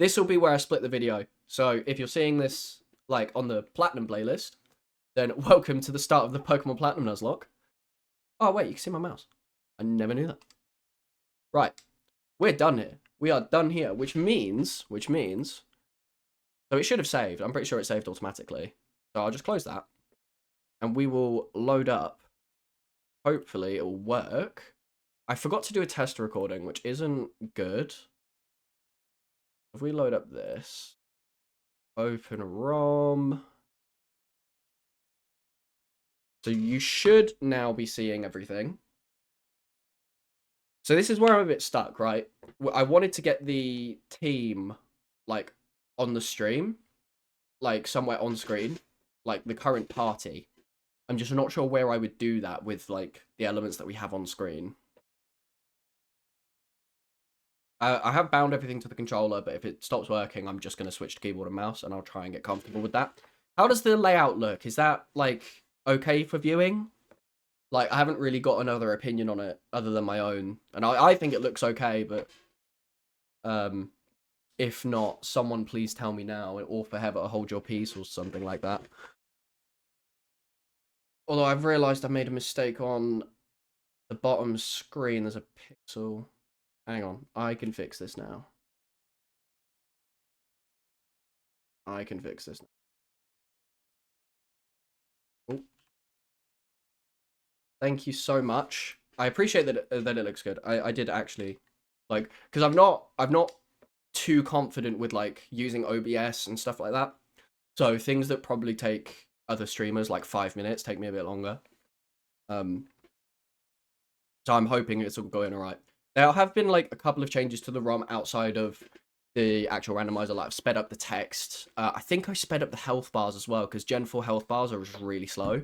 this will be where I split the video. So if you're seeing this like on the Platinum playlist, then welcome to the start of the Pokemon Platinum Nuzlocke. Oh wait, you can see my mouse. I never knew that. Right, we're done here. We are done here, which means, so it should have saved. I'm pretty sure it saved automatically. So I'll just close that, and we will load up. Hopefully it will work. I forgot to do a test recording, which isn't good. If we load up this, open ROM. So you should now be seeing everything. So this is where I'm a bit stuck, right? I wanted to get the team, like, on the stream, like, somewhere on screen, like, the current party. I'm just not sure where I would do that with, like, the elements that we have on screen. I have bound everything to the controller, but if it stops working, I'm just going to switch to keyboard and mouse, and I'll try and get comfortable with that. How does the layout look? Is that, like, okay for viewing? Like, I haven't really got another opinion on it other than my own. And I think it looks okay, but if not, someone please tell me now, or forever hold your peace or something like that. Although I've realised I made a mistake on the bottom screen. There's a pixel. Hang on, I can fix this now. I can fix this now. Oh. Thank you so much. I appreciate that it looks good. I did actually, like, because I'm not too confident with like using OBS and stuff like that. So things that probably take other streamers like 5 minutes take me a bit longer. So I'm hoping it's all going all right. There have been like a couple of changes to the ROM outside of the actual randomizer. Like I've sped up the text. I think I sped up the health bars as well because Gen 4 health bars are just really slow.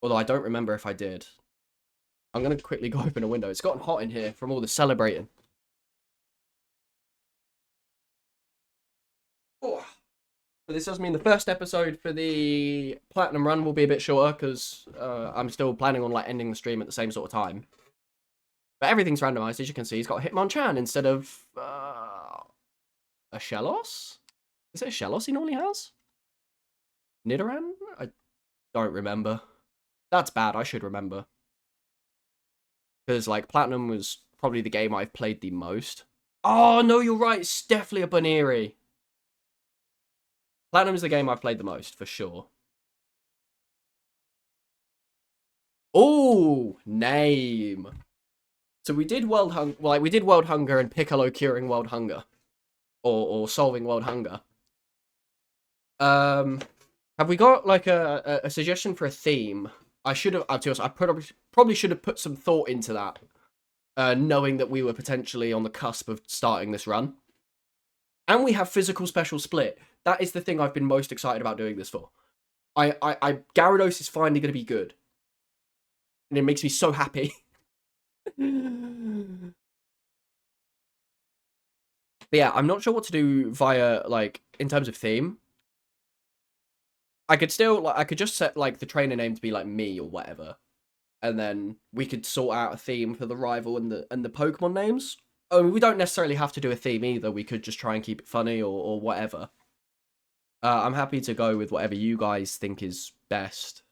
Although I don't remember if I did. I'm going to quickly go open a window. It's gotten hot in here from all the celebrating. Oh. But this does mean the first episode for the Platinum run will be a bit shorter because I'm still planning on like ending the stream at the same sort of time. But everything's randomized, as you can see. He's got Hitmonchan instead of a Shellos? Is it a Shellos he normally has? Nidoran? I don't remember. That's bad, I should remember. Because, like, Platinum was probably the game I've played the most. Oh, no, you're right. It's definitely a Baneri. Platinum is the game I've played the most, for sure. Oh, name. So we did World Hunger, well, like, we did World Hunger and Piccolo curing World Hunger. Or solving World Hunger. Have we got, like, a suggestion for a theme? I should have, to be honest, I probably should have put some thought into that. Knowing that we were potentially on the cusp of starting this run. And we have physical special split. That is the thing I've been most excited about doing this for. Gyarados is finally going to be good. And it makes me so happy. But yeah, I'm not sure what to do via, like, in terms of theme. I could still, like, I could just set, like, the trainer name to be, like, me or whatever. And then we could sort out a theme for the rival and the Pokemon names. I mean, we don't necessarily have to do a theme either. We could just try and keep it funny or whatever. I'm happy to go with whatever you guys think is best.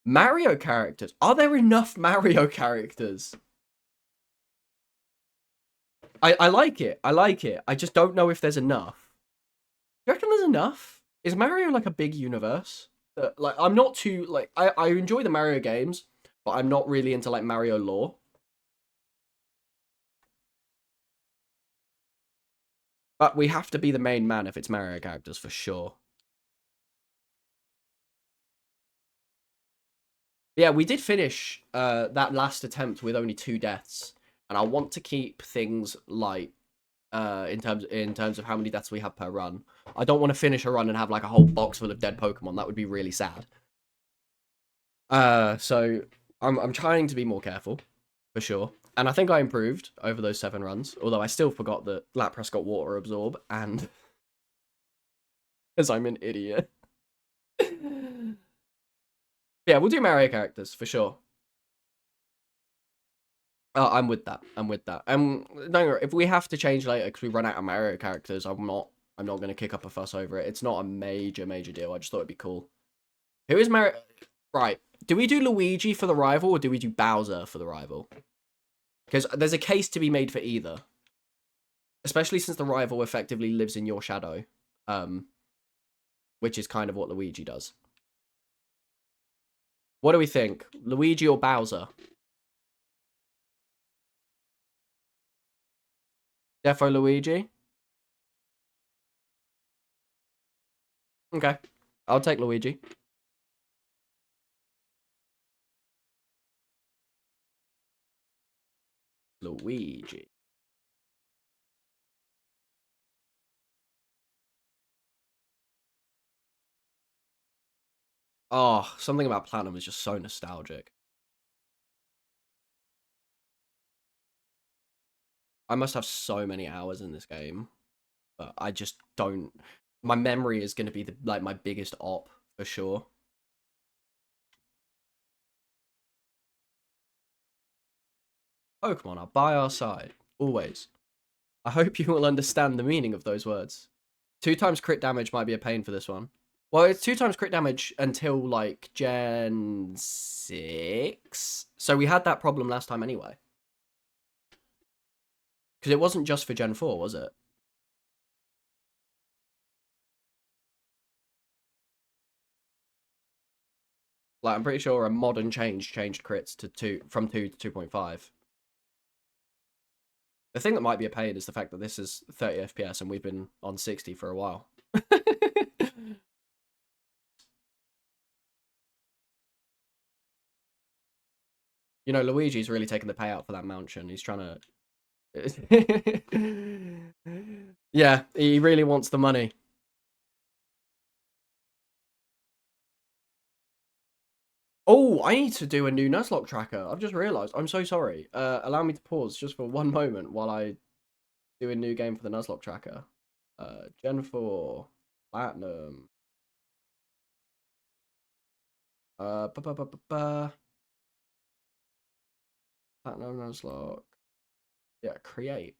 Mario characters. Are there enough Mario characters? I like it. I like it. I just don't know if there's enough. Do you reckon there's enough? Is Mario like a big universe? Like, I'm not too, like, I enjoy the Mario games, but I'm not really into, like, Mario lore. But we have to be the main man if it's Mario characters, for sure. Yeah, we did finish that last attempt with only 2 deaths, and I want to keep things light in terms of how many deaths we have per run. I don't want to finish a run and have like a whole box full of dead Pokemon. That would be really sad. So I'm trying to be more careful, for sure. And I think I improved over those 7 runs, although I still forgot that Lapras got Water Absorb, and because I'm an idiot. Yeah, we'll do Mario characters, for sure. I'm with that. I'm with that. No, if we have to change later because we run out of Mario characters, I'm not going to kick up a fuss over it. It's not a major deal. I just thought it'd be cool. Who is Mario? Right. Do we do Luigi for the rival or do we do Bowser for the rival? Because there's a case to be made for either. Especially since the rival effectively lives in your shadow. Which is kind of what Luigi does. What do we think? Luigi or Bowser? Defo Luigi? Okay. I'll take Luigi. Luigi. Oh, something about Platinum is just so nostalgic. I must have so many hours in this game, but I just don't. My memory is going to be my biggest op for sure. Pokemon are by our side, always. I hope you will understand the meaning of those words. 2 times crit damage might be a pain for this one. Well, it's 2 times crit damage until, like, Gen 6. So we had that problem last time anyway. Because it wasn't just for Gen 4, was it? Like, I'm pretty sure a modern change changed crits to from 2 to 2.5. The thing that might be a pain is the fact that this is 30 FPS and we've been on 60 for a while. You know, Luigi's really taking the payout for that mansion. He's trying to... Yeah, he really wants the money. Oh, I need to do a new Nuzlocke tracker. I've just realised. I'm so sorry. Allow me to pause just for one moment while I do a new game for the Nuzlocke tracker. Gen 4. Platinum. Platinum Nuzlocke. Yeah, create.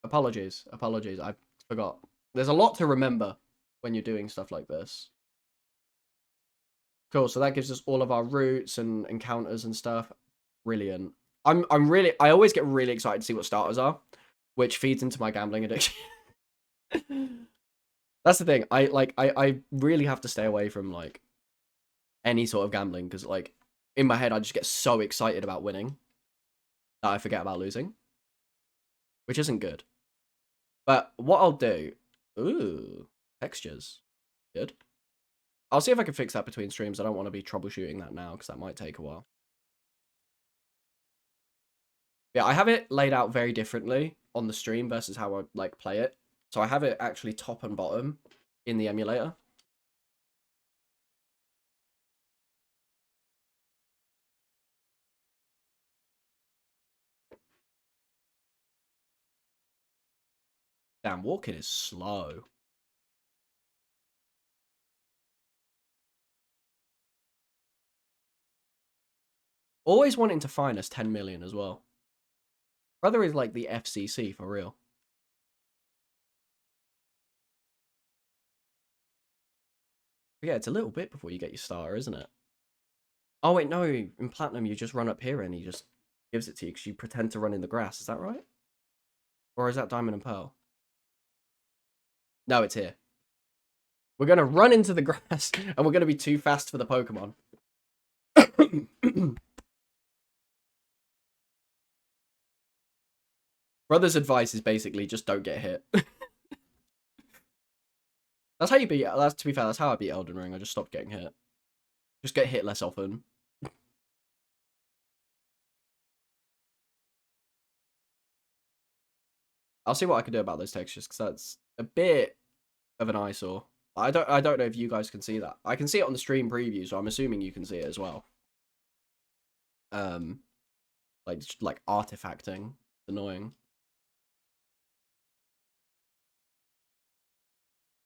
Apologies. I forgot. There's a lot to remember when you're doing stuff like this. Cool, so that gives us all of our routes and encounters and stuff. Brilliant. I always get really excited to see what starters are, which feeds into my gambling addiction. That's the thing. I really have to stay away from like any sort of gambling because like in my head I just get so excited about winning that I forget about losing, which isn't good. But what I'll do, ooh, textures, good. I'll see if I can fix that between streams. I don't want to be troubleshooting that now because that might take a while. Yeah, I have it laid out very differently on the stream versus how I like play it. So I have it actually top and bottom in the emulator. Damn, walking is slow. Always wanting to fine us 10 million as well. Brother is like the FCC for real. But yeah, it's a little bit before you get your starter, isn't it? Oh wait, no. In Platinum, you just run up here and he just gives it to you because you pretend to run in the grass. Is that right? Or is that Diamond and Pearl? No, it's here. We're going to run into the grass and we're going to be too fast for the Pokemon. Brother's advice is basically just don't get hit. That's how you beat. That's, to be fair, that's how I beat Elden Ring. I just stopped getting hit. Just get hit less often. I'll see what I can do about those textures because that's a bit of an eyesore. I don't know if you guys can see that. I can see it on the stream preview, so I'm assuming you can see it as well. Like artifacting, annoying.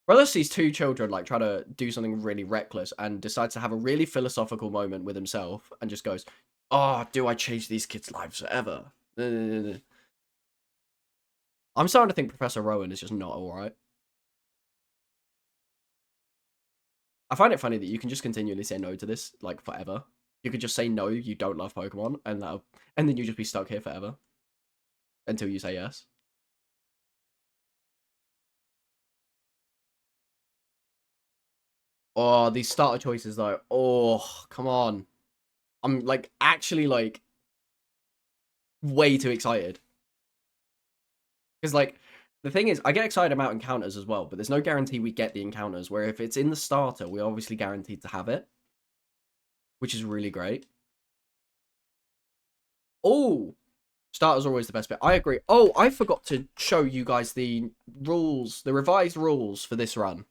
Brother sees 2 children like try to do something really reckless and decides to have a really philosophical moment with himself and just goes, "Oh, do I change these kids' lives forever?" I'm starting to think Professor Rowan is just not alright. I find it funny that you can just continually say no to this, like, forever. You could just say no, you don't love Pokemon, and then you just be stuck here forever. Until you say yes. Oh, these starter choices, though. Oh, come on. I'm, like, actually, like, way too excited. Because, like, the thing is, I get excited about encounters as well, but there's no guarantee we get the encounters, where if it's in the starter, we're obviously guaranteed to have it. Which is really great. Oh! Starters are always the best bit. I agree. Oh, I forgot to show you guys the rules, the revised rules for this run.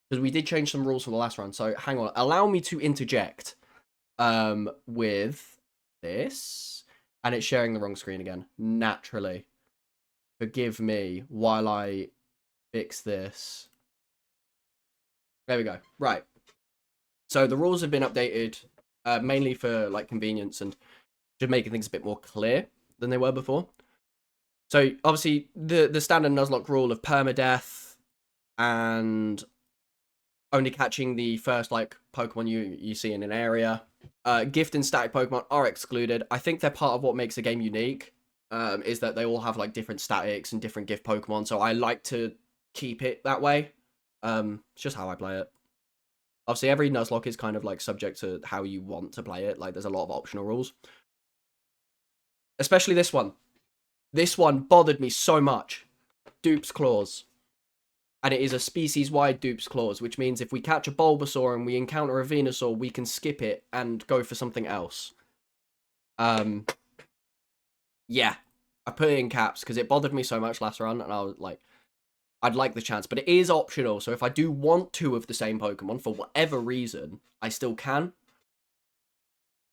Because we did change some rules from the last run. So, hang on. Allow me to interject with this. And it's sharing the wrong screen again. Naturally. Forgive me while I fix this. There we go. Right. So the rules have been updated mainly for like convenience and just making things a bit more clear than they were before. So obviously the standard Nuzlocke rule of permadeath and only catching the first like Pokemon you see in an area. Gift and static Pokemon are excluded. I think they're part of what makes the game unique. Is that they all have like different statics and different gift Pokemon. So I like to keep it that way. It's just how I play it. Obviously, every Nuzlocke is kind of like subject to how you want to play it. Like, there's a lot of optional rules. Especially this one. This one bothered me so much. Dupes Clause. And it is a species-wide Dupes Clause, which means if we catch a Bulbasaur and we encounter a Venusaur, we can skip it and go for something else. Yeah. I put it in caps because it bothered me so much last run, and I was like, I'd like the chance, but it is optional, so if I do want two of the same Pokemon, for whatever reason, I still can.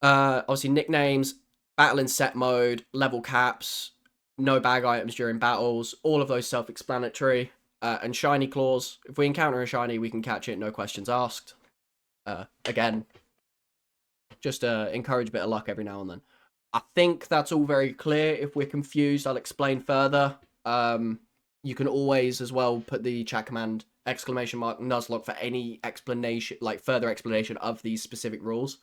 Obviously, nicknames, battle in set mode, level caps, no bag items during battles, all of those self-explanatory. And shiny claws. If we encounter a shiny, we can catch it, no questions asked. Again, just encourage a bit of luck every now and then. I think that's all very clear. If we're confused, I'll explain further. You can always, as well, put the chat command exclamation mark Nuzlocke for any explanation, like further explanation of these specific rules.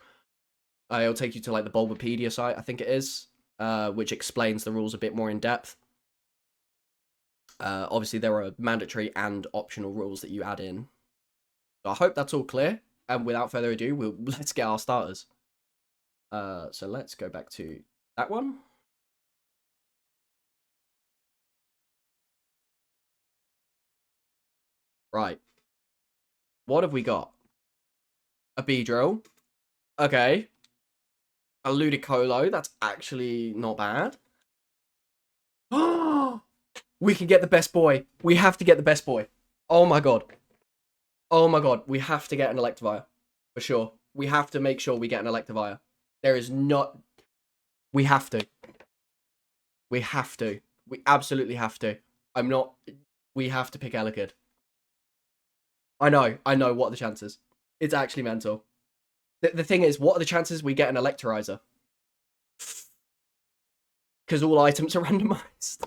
It'll take you to like the Bulbapedia site, I think it is, which explains the rules a bit more in depth. Obviously, there are mandatory and optional rules that you add in. So I hope that's all clear. And without further ado, let's get our starters. So let's go back to that one. Right. What have we got? A Beedrill. Okay. A Ludicolo. That's actually not bad. We can get the best boy. We have to get the best boy. Oh my god. Oh my god. We have to get an Electivire. For sure. We have to make sure we get an Electivire. There is not... We have to. We have to. We absolutely have to. I'm not... We have to pick Elekid. I know. What are the chances? It's actually mental. The thing is, what are the chances we get an Electorizer? Because all items are randomized.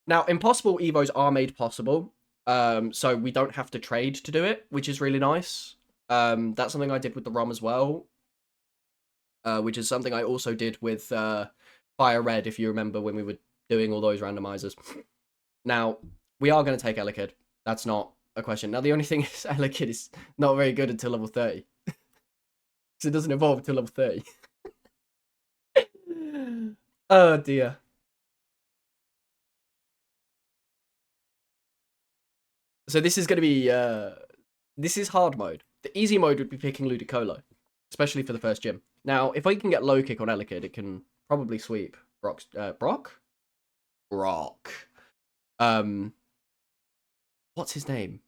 Now, impossible Evos are made possible. So we don't have to trade to do it, which is really nice. That's something I did with the ROM as well. Which is something I also did with Fire Red, if you remember when we were doing all those randomizers. Now, we are going to take Elekid. That's not a question. Now, the only thing is Elekid is not very good until level 30. Because it doesn't evolve until level 30. Oh, dear. So this is going to be... this is hard mode. The easy mode would be picking Ludicolo. Especially for the first gym. Now, if I can get low kick on Elekid, it can probably sweep Brock. Brock. What's his name?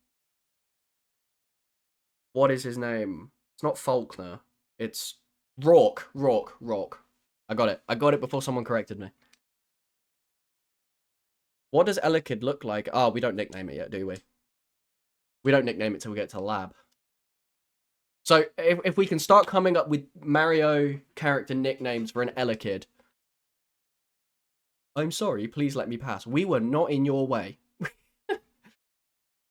What is his name? It's not Faulkner. It's Rock. I got it. I got it before someone corrected me. What does Elekid look like? Oh, we don't nickname it yet, do we? We don't nickname it till we get to the lab. So if we can start coming up with Mario character nicknames for an Elekid. I'm sorry, please let me pass. We were not in your way.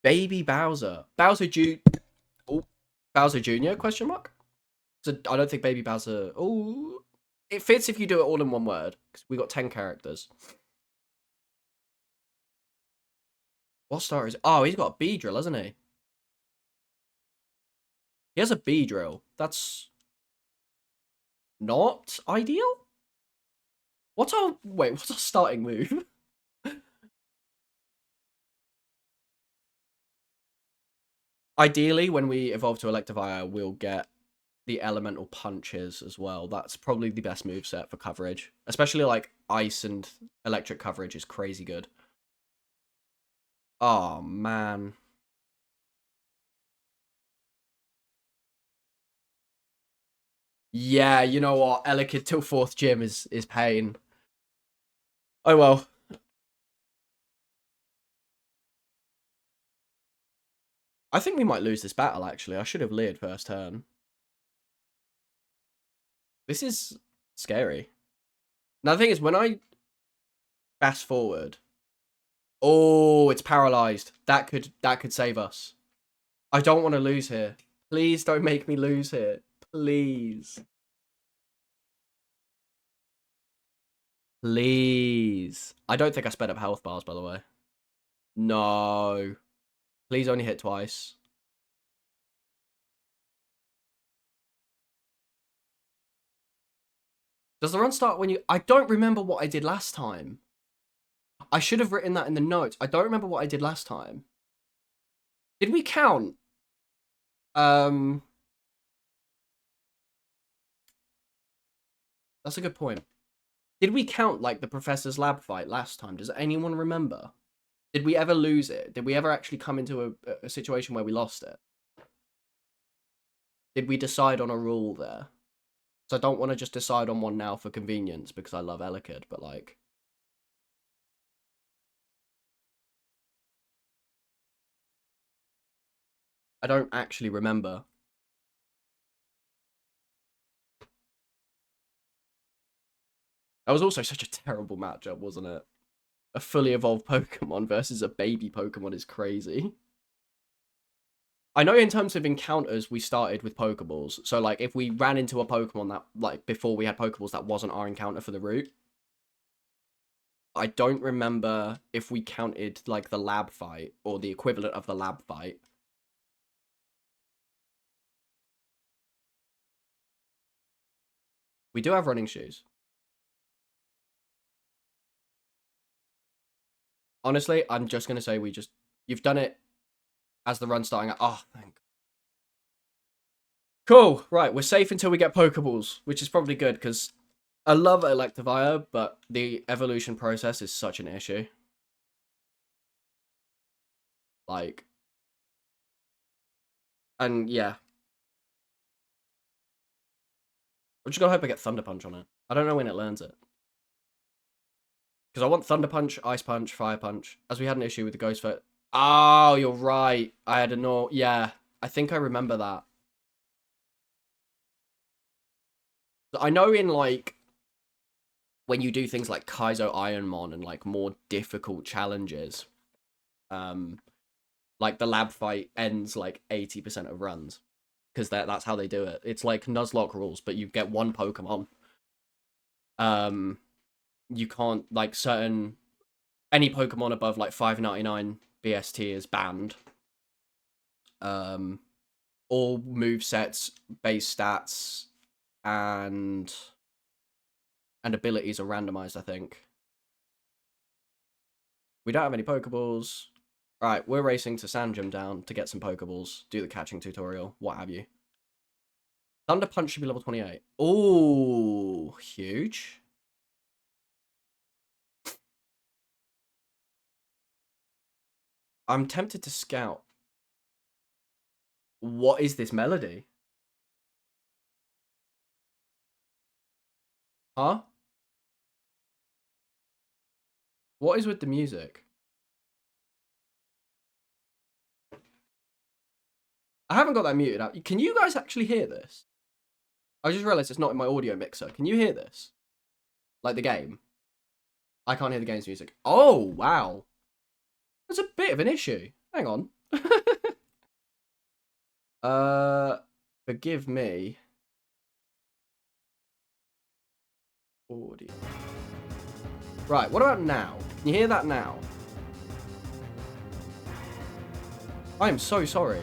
Baby Bowser. Oh, Bowser Jr. question mark? So I don't think Baby Bowser. Oh, it fits if you do it all in one word because we got 10 characters. What star is? Oh, he's got a Beedrill, hasn't he? He has a Beedrill. That's not ideal. What's our What's our starting move? Ideally, when we evolve to Electivire, we'll get the elemental punches as well. That's probably the best move set for coverage, especially like ice and electric coverage is crazy good. Oh man. Yeah, you know what? Elekid till 4th gym is pain. Oh well. I think we might lose this battle actually. I should have leered first turn. This is scary. Now the thing is, when I fast forward, oh, it's paralyzed. That could save us. I don't want to lose here. Please don't make me lose here. Please. Please. I don't think I sped up health bars, by the way. No. Please only hit twice. Does the run start when you... I don't remember what I did last time. I should have written that in the notes. I don't remember what I did last time. Did we count? That's a good point. Did we count, like, the Professor's Lab fight last time? Does anyone remember? Did we ever lose it? Did we ever actually come into a situation where we lost it? Did we decide on a rule there? So I don't want to just decide on one now for convenience because I love Elekid, but, like... I don't actually remember. That was also such a terrible matchup, wasn't it? A fully evolved Pokemon versus a baby Pokemon is crazy. I know in terms of encounters, we started with Pokeballs. So, like, if we ran into a Pokemon that, like, before we had Pokeballs, that wasn't our encounter for the route. I don't remember if we counted, like, the lab fight or the equivalent of the lab fight. We do have running shoes. Honestly, I'm just going to say you've done it as the run starting. Oh, thank. Cool. Right, we're safe until we get Pokeballs, which is probably good because I love Electivire, but the evolution process is such an issue. Like, and yeah. I'm just gonna hope I get Thunder Punch on it. I don't know when it learns it. Because I want Thunder Punch, Ice Punch, Fire Punch. As we had an issue with the Ghost Foot. Oh, you're right. I had a no. Yeah, I think I remember that. I know in, like, when you do things like Kaizo Ironmon and, like, more difficult challenges, like, the lab fight ends, like, 80% of runs. Because that's how they do it. It's like Nuzlocke rules, but you get one Pokemon. You can't, like, any Pokemon above, like, 599 BST is banned. All move sets, base stats, and abilities are randomized, I think. We don't have any Pokeballs. Right, we're racing to Sand Gym down to get some Pokeballs, do the catching tutorial, what have you. Thunder Punch should be level 28. Ooh, huge. I'm tempted to scout. What is this melody? Huh? What is with the music? I haven't got that muted up. Can you guys actually hear this? I just realized it's not in my audio mixer. Can you hear this? Like the game? I can't hear the game's music. Oh, wow. That's a bit of an issue. Hang on. Forgive me. Audio. Right, what about now? Can you hear that now? I am so sorry.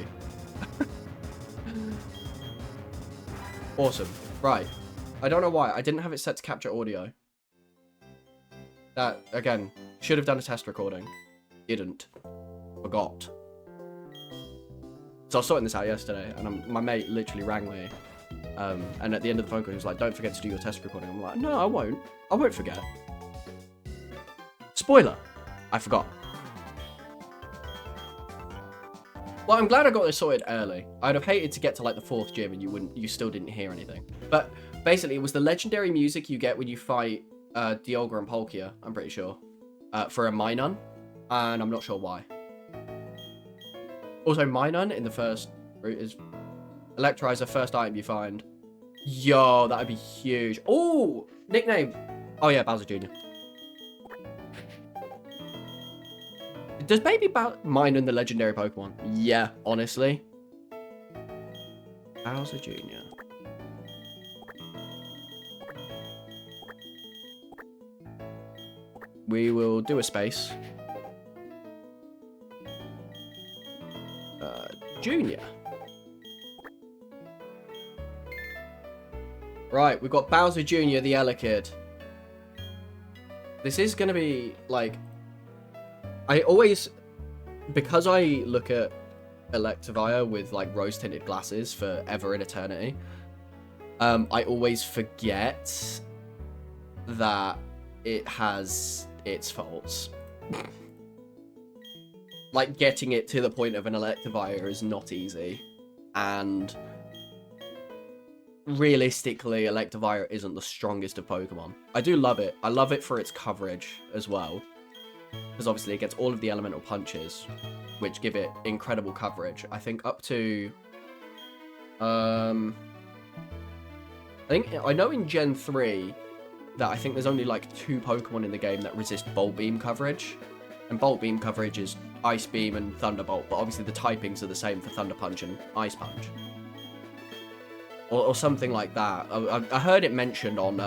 Awesome. Right. I don't know why. I didn't have it set to capture audio. That, again, should have done a test recording. Didn't. Forgot. So I was sorting this out yesterday, and my mate literally rang me. And at the end of the phone call, he was like, don't forget to do your test recording. I'm like, no, I won't. I won't forget. Spoiler. I forgot. Well, I'm glad I got this sorted early. I'd have hated to get to like the 4th gym and you still didn't hear anything. But basically, it was the legendary music you get when you fight Dialga and Palkia, I'm pretty sure, for a Minun, and I'm not sure why. Also, Minun in the first route is Electrizer, first item you find. Yo, that would be huge. Oh, nickname. Oh yeah, Bowser Jr. Does Baby Minun the legendary Pokemon? Yeah, honestly. Bowser Jr. We will do a space. Junior. Right, we've got Bowser Jr., the Elekid. This is going to be, like... I always... Because I look at Electivire with, like, rose-tinted glasses for ever and eternity, I always forget that it has its faults. Like, getting it to the point of an Electivire is not easy. And... realistically, Electivire isn't the strongest of Pokemon. I do love it. I love it for its coverage as well. Because obviously it gets all of the elemental punches, which give it incredible coverage. I think up to... I know in Gen 3 that I think there's only like 2 Pokemon in the game that resist Bolt Beam coverage. And Bolt Beam coverage is Ice Beam and Thunderbolt, but obviously the typings are the same for Thunder Punch and Ice Punch. Or something like that. I heard it mentioned on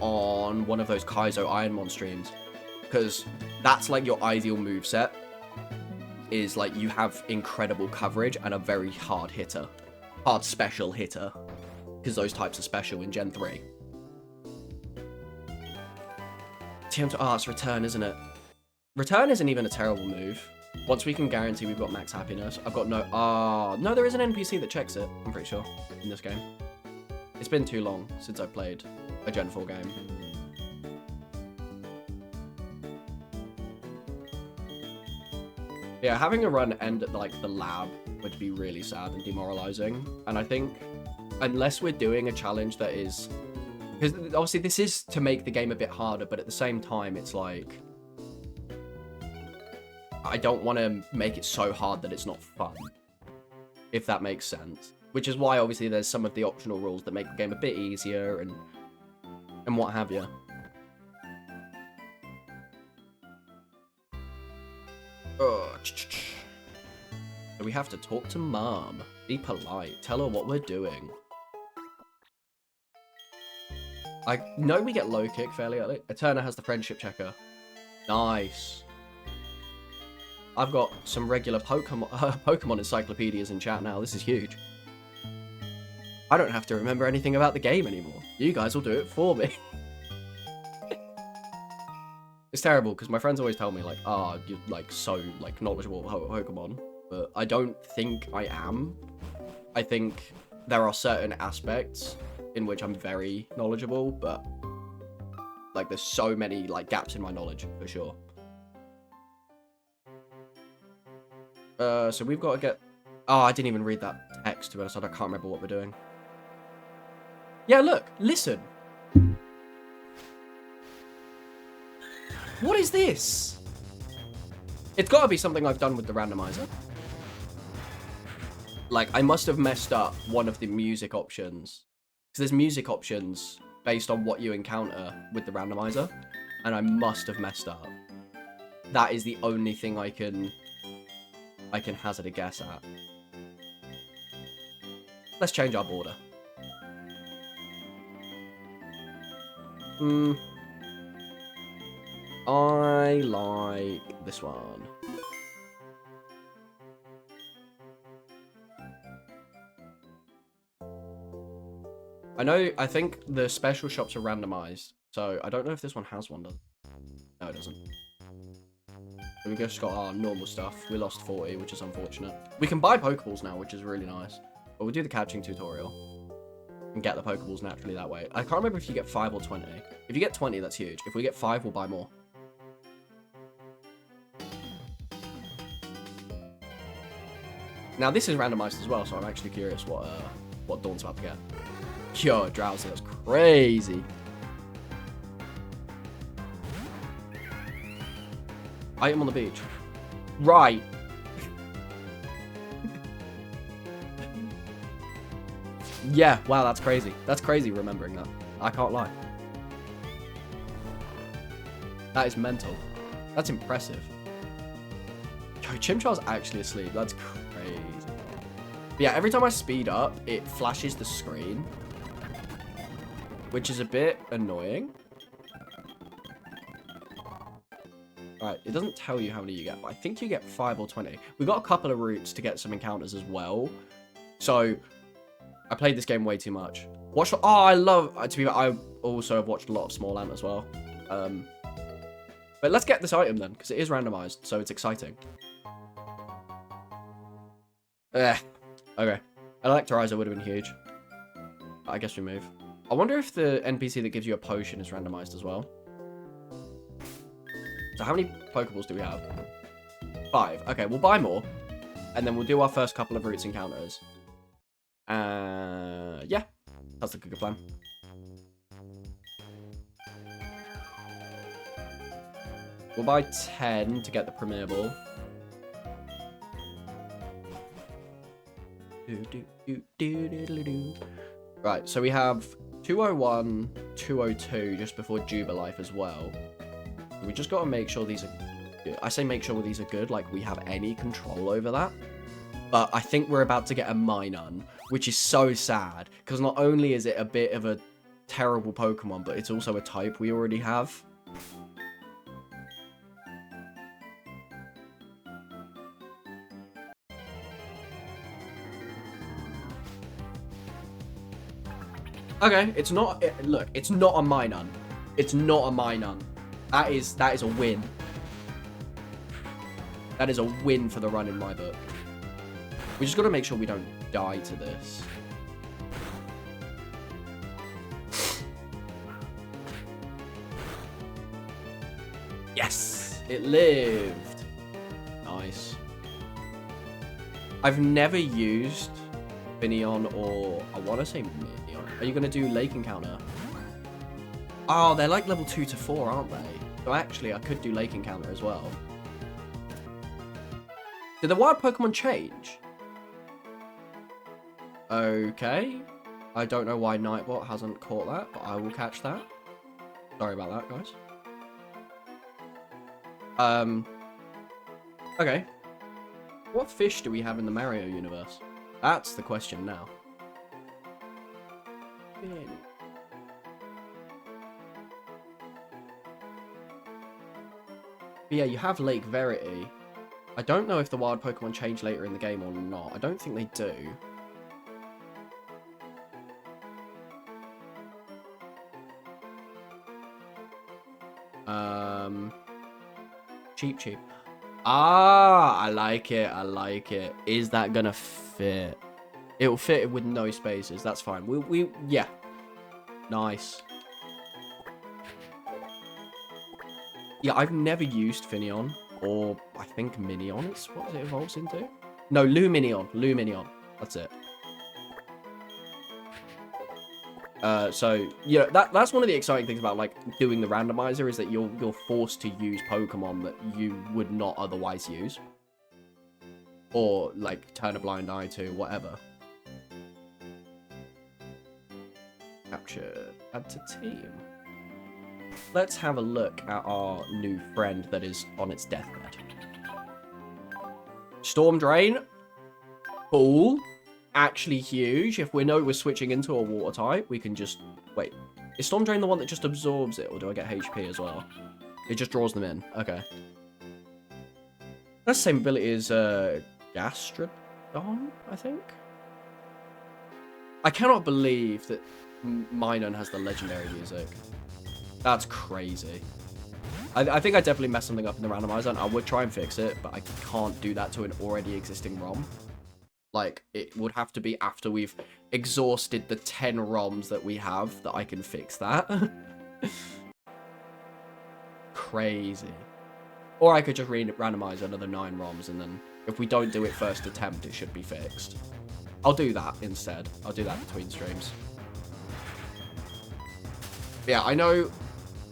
one of those Kaizo Ironmon streams, because that's like your ideal moveset, is like you have incredible coverage and a very hard hitter. Hard special hitter, because those types are special in Gen 3. TM to Arts, Return, isn't it? Return isn't even a terrible move. Once we can guarantee we've got max happiness, I've got no... no, there is an NPC that checks it, I'm pretty sure, in this game. It's been too long since I've played a Gen 4 game. Yeah, having a run end at, like, the lab would be really sad and demoralizing. And I think, unless we're doing a challenge that is... Because, obviously, this is to make the game a bit harder, but at the same time, it's like... I don't want to make it so hard that it's not fun, if that makes sense. Which is why, obviously, there's some of the optional rules that make the game a bit easier and what have you. So we have to talk to Mom. Be polite. Tell her what we're doing. I know we get low kick fairly early. Eterna has the friendship checker. Nice. I've got some regular Pokemon encyclopedias in chat now. This is huge. I don't have to remember anything about the game anymore. You guys will do it for me. It's terrible, because my friends always tell me, like, you're, like, so, like, knowledgeable about Pokemon. But I don't think I am. I think there are certain aspects in which I'm very knowledgeable, but, like, there's so many, like, gaps in my knowledge, for sure. So we've got to get... Oh, I didn't even read that text, to be honest. I can't remember what we're doing. Yeah, look. Listen. What is this? It's got to be something I've done with the randomizer. Like, I must have messed up one of the music options. Because there's music options based on what you encounter with the randomizer. And I must have messed up. That is the only thing I can hazard a guess at. Let's change our border. I like this one. I think the special shops are randomized, so I don't know if this one has one, does it? No, it doesn't. So we just got our normal stuff. We lost 40, which is unfortunate. We can buy Pokeballs now, which is really nice. But we'll do the catching tutorial and get the Pokeballs naturally that way. I can't remember if you get 5 or 20. If you get 20, that's huge. If we get 5, we'll buy more. Now, this is randomized as well, so I'm actually curious what Dawn's about to get. Yo, Drowsy, that's crazy. Item on the beach. Right. Yeah, wow, that's crazy. That's crazy remembering that. I can't lie. That is mental. That's impressive. Yo, Chimchar's actually asleep. That's crazy. But yeah, every time I speed up, it flashes the screen, which is a bit annoying. Right, it doesn't tell you how many you get, but I think you get 5 or 20. We've got a couple of routes to get some encounters as well. So, I played this game way too much. To be fair, I also have watched a lot of Small Ant as well. But let's get this item then, because it is randomized, so it's exciting. Okay. Electrolyzer would have been huge. I guess we move. I wonder if the NPC that gives you a potion is randomized as well. So how many Pokeballs do we have? 5. Okay, we'll buy more. And then we'll do our first couple of routes encounters. Yeah. That's a good plan. We'll buy 10 to get the Premier Ball. Right, so we have 201, 202 just before Jubilife as well. We just got to make sure these are good. I say make sure these are good, like we have any control over that. But I think we're about to get a Minun, which is so sad, because not only is it a bit of a terrible Pokemon, but it's also a type we already have. Okay, it's not. Look, it's not a Minun. It's not a Minun. That is a win. That is a win for the run in my book. We just got to make sure we don't die to this. Yes! It lived. Nice. I've never used Finneon or... I want to say Minion. Are you going to do Lake Encounter? Oh, they're like level 2 to 4, aren't they? So actually, I could do Lake Encounter as well. Did the wild Pokemon change? Okay. I don't know why Nightbot hasn't caught that, but I will catch that. Sorry about that, guys. Okay. What fish do we have in the Mario universe? That's the question now. But yeah, you have Lake Verity. I don't know if the wild Pokemon change later in the game or not. I don't think they do. Cheap. Ah, I like it. I like it. Is that gonna fit? It will fit with no spaces. That's fine. Yeah. Nice. Yeah, I've never used Finneon, or I think Minion is what it evolves into. No, Luminion. That's it. So yeah, that's one of the exciting things about like doing the randomizer is that you're forced to use Pokemon that you would not otherwise use, Or, like, turn a blind eye to, whatever. Captured. Add to team. Let's have a look at our new friend that is on its deathbed. Storm Drain. Cool. Actually huge. If we know we're switching into a water type, we can just... Wait. Is Storm Drain the one that just absorbs it, or do I get HP as well? It just draws them in. Okay. That's the same ability as Gastrodon, I think? I cannot believe that Minun has the legendary music. That's crazy. I think I definitely messed something up in the randomizer, and I would try and fix it, but I can't do that to an already existing ROM. Like, it would have to be after we've exhausted the 10 ROMs that we have that I can fix that. Crazy. Or I could just randomize another 9 ROMs, and then if we don't do it first attempt, it should be fixed. I'll do that instead. I'll do that between streams. Yeah, I know.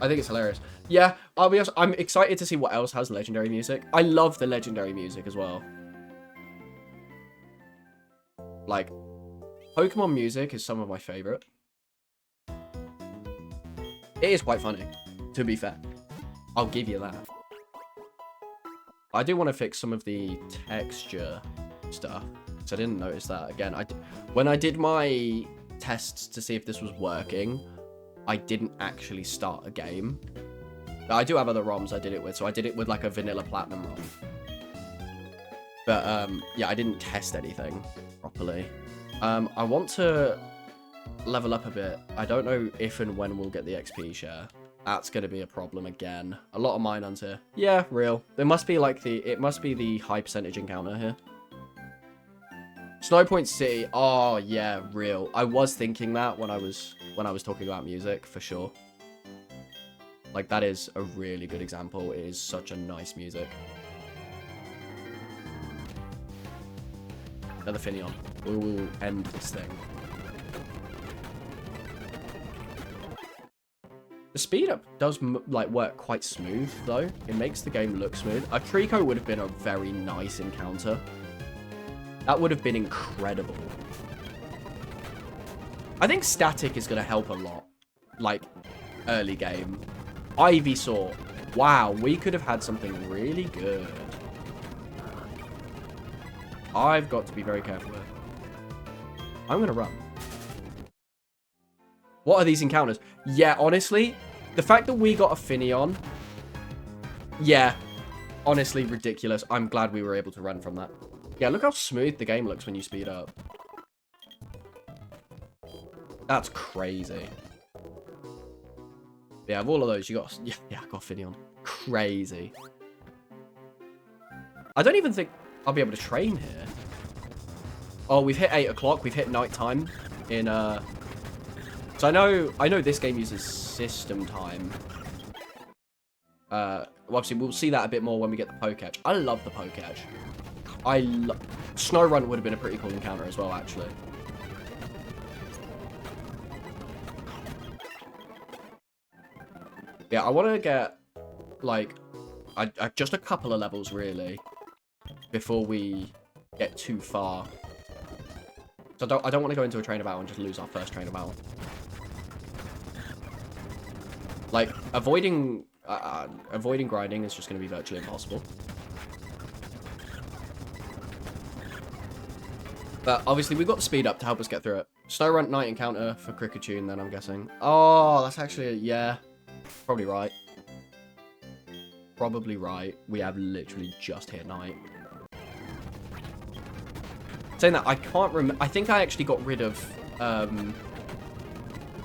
I think it's hilarious. Yeah, I'll be honest, I'm excited to see what else has legendary music. I love the legendary music as well. Like, Pokemon music is some of my favorite. It is quite funny, to be fair. I'll give you that. I do want to fix some of the texture stuff, because I didn't notice that. Again, when I did my tests to see if this was working, I didn't actually start a game. But I do have other ROMs I did it with, so I did it with like a vanilla platinum ROM. But yeah, I didn't test anything properly. I want to level up a bit. I don't know if and when we'll get the XP share. That's going to be a problem again. A lot of Minuns here. Yeah, real. There must be like it must be the high percentage encounter here. Snowpoint City. Oh, yeah, real. I was thinking that when I was talking about music, for sure. Like, that is a really good example. It is such a nice music. Another Finneon. We will end this thing. The speed up does like work quite smooth though. It makes the game look smooth. A Treecko would have been a very nice encounter. That would have been incredible. I think static is going to help a lot. Like, early game. Ivysaur. Wow, we could have had something really good. I've got to be very careful here. I'm going to run. What are these encounters? Yeah, honestly, the fact that we got a Finneon, yeah, honestly, ridiculous. I'm glad we were able to run from that. Yeah, look how smooth the game looks when you speed up. That's crazy. Yeah, of all of those, you got... Yeah, I got Finneon. Crazy. I don't even think I'll be able to train here. Oh, we've hit 8 o'clock. We've hit nighttime in... So I know this game uses system time. Well, obviously, we'll see that a bit more when we get the Poketch. I love the Poketch. Snorunt would have been a pretty cool encounter as well, actually. Yeah, I want to get, like, just a couple of levels, really, before we get too far. So I don't want to go into a trainer battle and just lose our first trainer battle. Like, avoiding grinding is just going to be virtually impossible. But obviously, we've got the speed up to help us get through it. Snorunt night encounter for Kricketune, then I'm guessing. Oh, that's actually, yeah, probably right. Probably right. We have literally just hit night. Saying that, I can't remember. I think I actually got rid of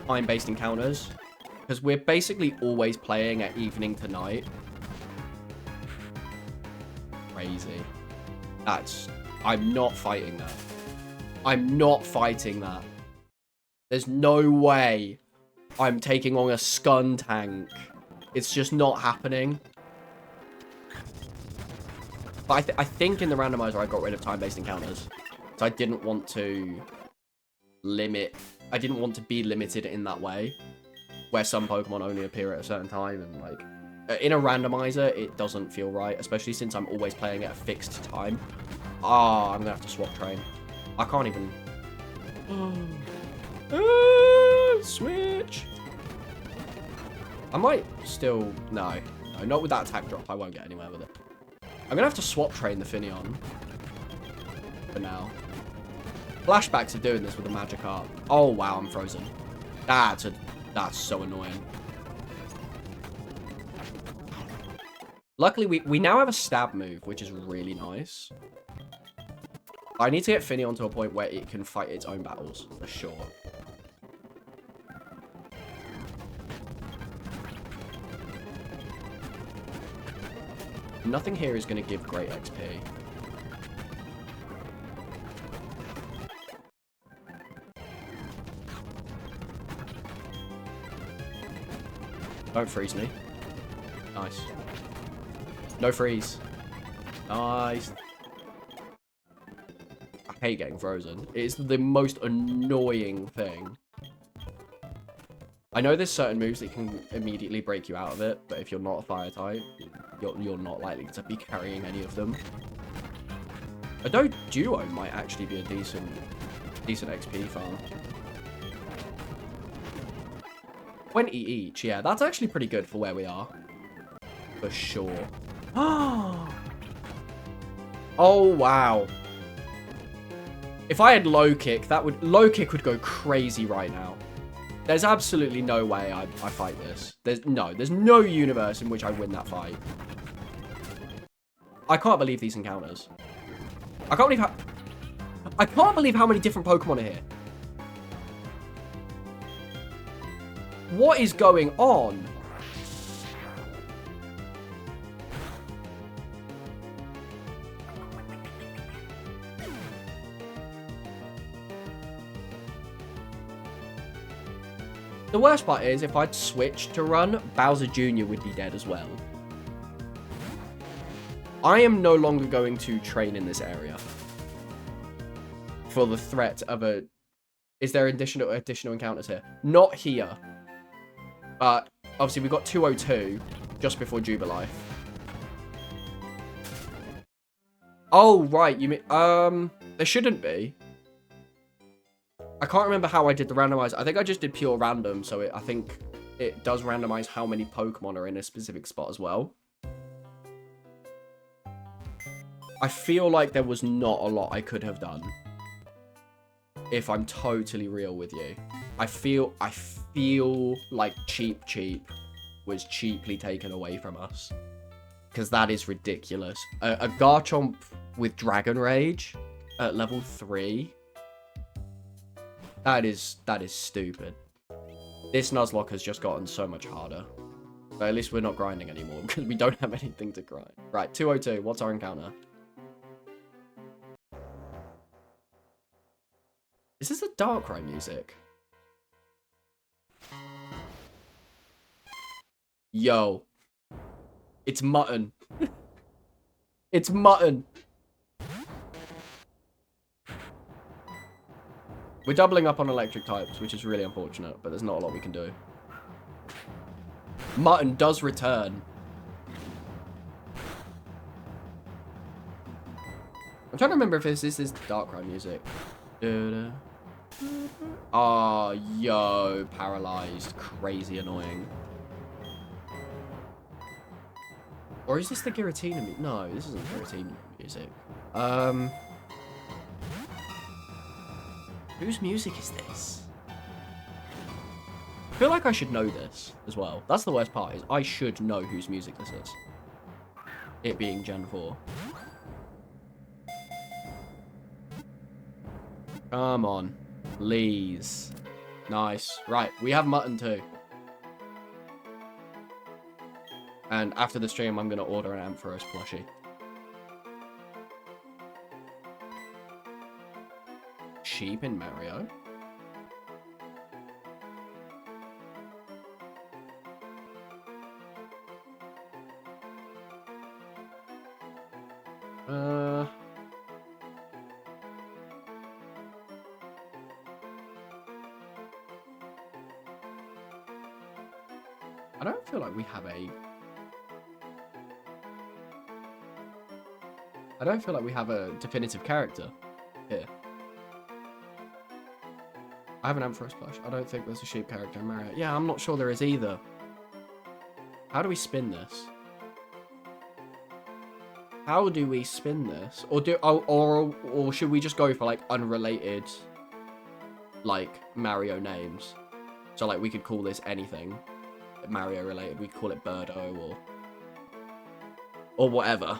time-based encounters. Because we're basically always playing at evening to night. Crazy. I'm not fighting that. I'm not fighting that. There's no way I'm taking on a Skuntank. It's just not happening. But I think in the randomizer I got rid of time-based encounters. So I didn't want to I didn't want to be limited in that way. Where some Pokemon only appear at a certain time, and like in a randomizer it doesn't feel right, especially since I'm always playing at a fixed time. Oh, I'm gonna have to swap train. I can't even. Switch. I might still. No, not with that attack drop. I won't get anywhere with it. I'm gonna have to swap train the Finneon for now. Flashbacks of doing this with the Magikarp. Oh wow, I'm frozen. That's so annoying. Luckily, we now have a stab move, which is really nice. I need to get Finneon to a point where it can fight its own battles, for sure. Nothing here is going to give great XP. Don't freeze me. Nice. No freeze. Nice. I hate getting frozen. It's the most annoying thing. I know there's certain moves that can immediately break you out of it, but if you're not a fire type, you're not likely to be carrying any of them. A Duo might actually be a decent XP farm. 20 each, yeah, that's actually pretty good for where we are. For sure. Oh, wow. If I had low kick, low kick would go crazy right now. There's absolutely no way I fight this. There's no universe in which I win that fight. I can't believe these encounters. I can't believe how many different Pokemon are here. What is going on? The worst part is, if I'd switched to run, Bowser Jr. would be dead as well. I am no longer going to train in this area. For the threat of a... Is there additional encounters here? Not here. But, obviously, we got 202 just before Jubilife. Oh, right. You mean... there shouldn't be. I can't remember how I did the randomize. I think I just did pure random, so I think it does randomize how many Pokemon are in a specific spot as well. I feel like there was not a lot I could have done. If I'm totally real with you. I feel like Cheep was cheaply taken away from us. Because that is ridiculous. A Garchomp with Dragon Rage at level 3... That is stupid. This Nuzlocke has just gotten so much harder. But at least we're not grinding anymore because we don't have anything to grind. Right, 202. What's our encounter? Is this the Darkrai music? Yo. It's Mutton. It's Mutton. We're doubling up on electric types, which is really unfortunate, but there's not a lot we can do. Mutton does return. I'm trying to remember if this is Darkrai music. Oh, yo, paralyzed. Crazy annoying. Or is this the Giratina music? No, this isn't Giratina music. Whose music is this? I feel like I should know this as well. That's the worst part, is I should know whose music this is. It being Gen 4. Come on. Please. Nice. Right, we have Mutton too. And after the stream, I'm going to order an Ampharos plushie. Sheep in Mario? I don't feel like we have a... I don't feel like we have a definitive character here. I have an Ampharos plush. I don't think there's a sheep character in Mario. Yeah, I'm not sure there is either. How do we spin this? How do we spin this? Or should we just go for like unrelated like Mario names? So like we could call this anything Mario related. We could call it Birdo or whatever.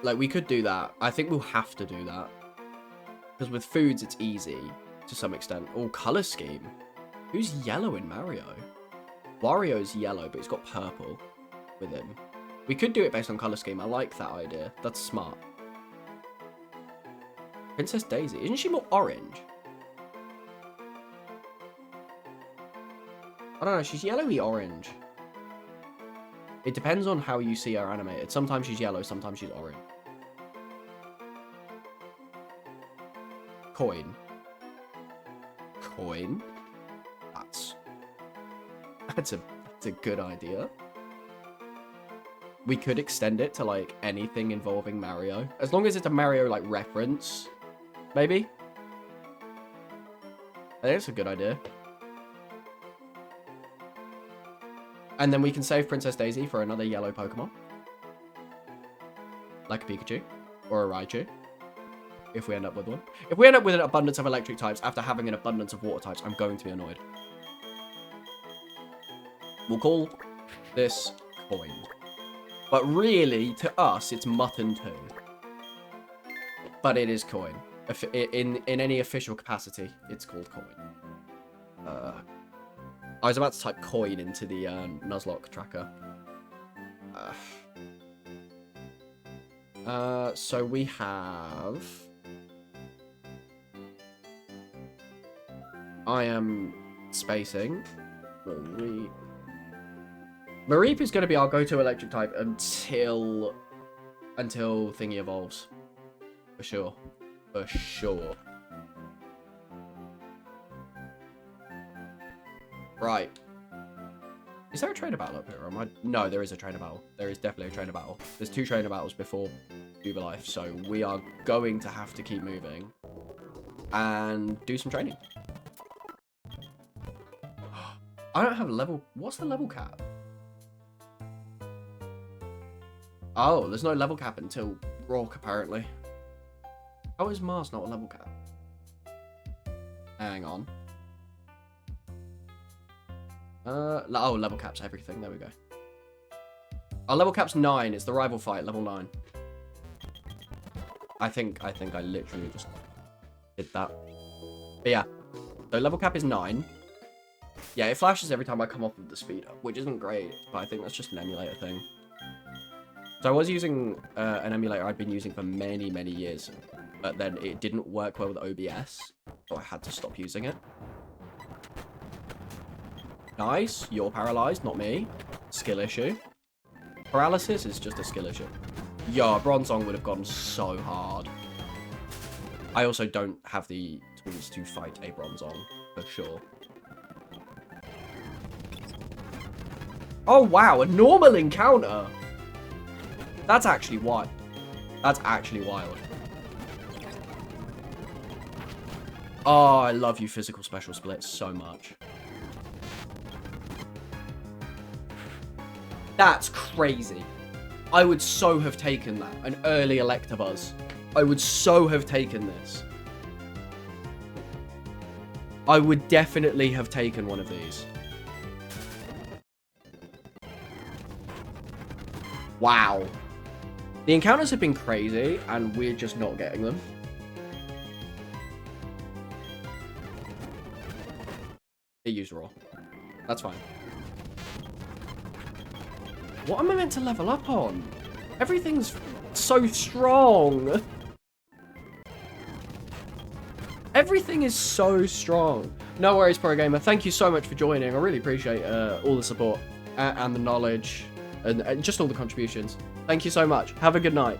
Like we could do that. I think we'll have to do that. Because with foods, it's easy to some extent. Oh, color scheme. Who's yellow in Mario? Wario's yellow, but he's got purple with him. We could do it based on color scheme. I like that idea. That's smart. Princess Daisy. Isn't she more orange? I don't know. She's yellowy orange. It depends on how you see her animated. Sometimes she's yellow, sometimes she's orange. Coin. Coin. That's a good idea. We could extend it to like anything involving Mario, as long as it's a Mario like reference, maybe. I think it's a good idea. And then we can save Princess Daisy for another yellow Pokemon, like a Pikachu or a Raichu. If we end up with one. If we end up with an abundance of electric types after having an abundance of water types, I'm going to be annoyed. We'll call this Coin. But really, to us, it's Mutton 2. But it is Coin. In any official capacity, it's called Coin. I was about to type Coin into the Nuzlocke tracker. So we have... I am spacing. Mareep is going to be our go-to electric type until Thingy evolves. For sure. For sure. Right. Is there a trainer battle up here? Or am I... No, there is a trainer battle. There is definitely a trainer battle. There's 2 trainer battles before Jubilife, so we are going to have to keep moving and do some training. I don't have a level... What's the level cap? Oh, there's no level cap until Rock, apparently. How is Mars not a level cap? Hang on. Oh, level cap's everything. There we go. Our level cap's 9. It's the rival fight, level 9. I think I literally just did that. But yeah, so level cap is 9. Yeah, it flashes every time I come off of the speed up, which isn't great, but I think that's just an emulator thing. So I was using an emulator I'd been using for many, many years, but then it didn't work well with OBS, so I had to stop using it. Nice, you're paralyzed, not me. Skill issue. Paralysis is just a skill issue. Yo, Bronzong would have gone so hard. I also don't have the tools to fight a Bronzong, for sure. Oh wow, a normal encounter! That's actually wild. That's actually wild. Oh, I love you physical special splits so much. That's crazy. I would so have taken that. An early Electabuzz. I would so have taken this. I would definitely have taken one of these. Wow. The encounters have been crazy, and we're just not getting them. They use Raw. That's fine. What am I meant to level up on? Everything's so strong. Everything is so strong. No worries, Pro Gamer. Thank you so much for joining. I really appreciate all the support and the knowledge and just all the contributions. Thank you so much. Have a good night.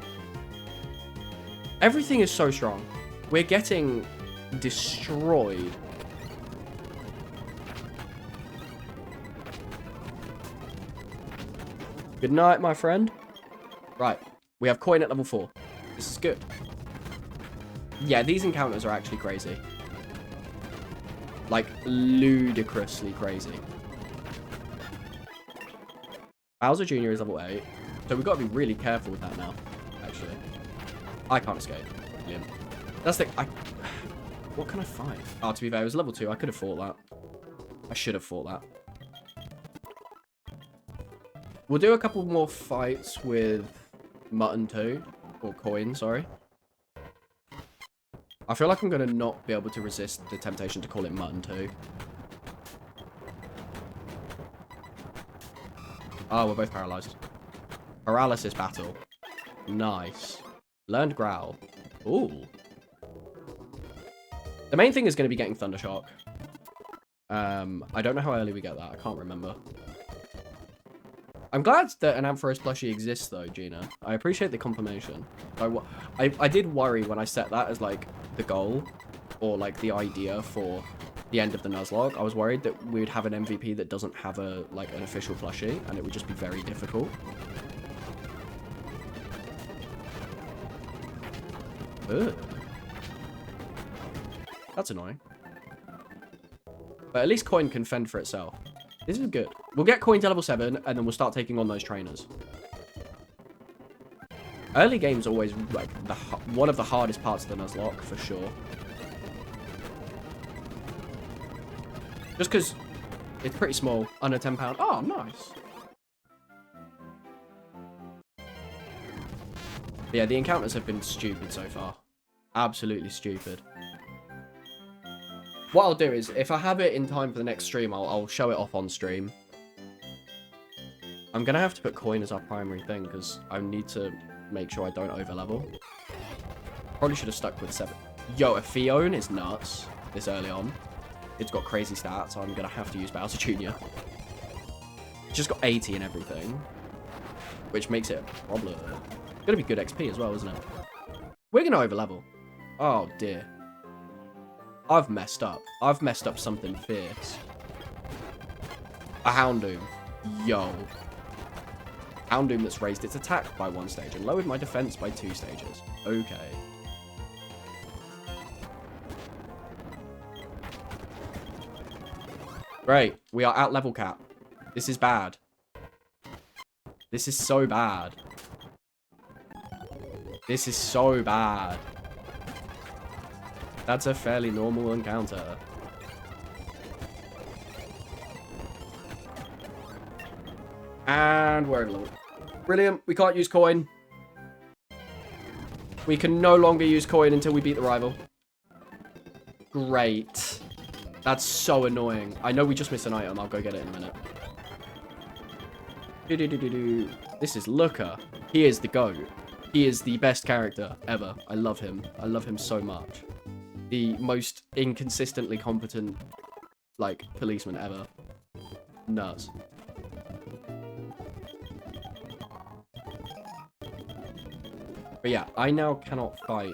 Everything is so strong. We're getting destroyed. Good night, my friend. Right. We have coin at level 4. This is good. Yeah, these encounters are actually crazy. Like, ludicrously crazy. Bowser Jr. is level 8. So we've got to be really careful with that now, actually. I can't escape. Brilliant. That's the... What can I fight? Oh, to be fair, it was level 2. I could have fought that. I should have fought that. We'll do a couple more fights with Mutton 2. Or Coin, sorry. I feel like I'm going to not be able to resist the temptation to call it Mutton 2. Oh, we're both paralyzed. Paralysis battle. Nice. Learned Growl. Ooh. The main thing is going to be getting Thundershock. I don't know how early we get that. I can't remember. I'm glad that an Ampharos plushie exists, though, Gina. I appreciate the confirmation. I did worry when I set that as, like, the goal, or, like, the idea for the end of the Nuzlocke. I was worried that we would have an MVP that doesn't have, an official plushie, and it would just be very difficult. Ugh. That's annoying. But at least Coin can fend for itself. This is good. We'll get Coin to level 7, and then we'll start taking on those trainers. Early game's always, like, one of the hardest parts of the Nuzlocke, for sure. Just because it's pretty small, under £10. Oh, nice. But yeah, the encounters have been stupid so far. Absolutely stupid. What I'll do is, if I have it in time for the next stream, I'll show it off on stream. I'm going to have to put Coin as our primary thing, because I need to make sure I don't overlevel. Probably should have stuck with 7. Yo, a Fion is nuts this early on. It's got crazy stats, so I'm going to have to use Bowser Jr. It's just got 80 and everything, which makes it a problem. It's going to be good XP as well, isn't it? We're going to overlevel. Oh, dear. I've messed up. I've messed up something fierce. A Houndoom. Yo. Houndoom that's raised its attack by 1 stage and lowered my defense by 2 stages. Okay. Great. We are at level cap. This is bad. This is so bad. This is so bad. That's a fairly normal encounter. And we're level. Brilliant. We can't use Coin. We can no longer use Coin until we beat the rival. Great. That's so annoying. I know we just missed an item. I'll go get it in a minute. This is Looker. He is the GOAT. He is the best character ever. I love him. I love him so much. The most inconsistently competent, like, policeman ever. Nuts. But yeah, I now cannot fight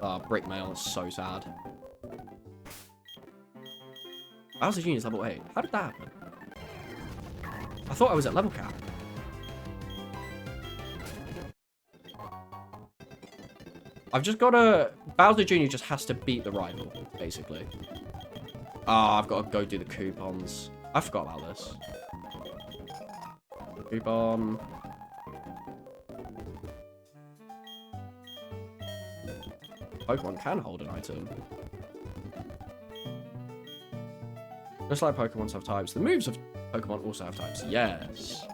Brickmail. It's so sad. Bowser Jr. is level 8. How did that happen? I thought I was at level cap. I've just got to... Bowser Jr. just has to beat the rival, basically. Ah, I've got to go do the coupons. I forgot about this. Coupon. Pokemon can hold an item. Just like Pokemons have types, the moves of Pokemon also have types. Yes.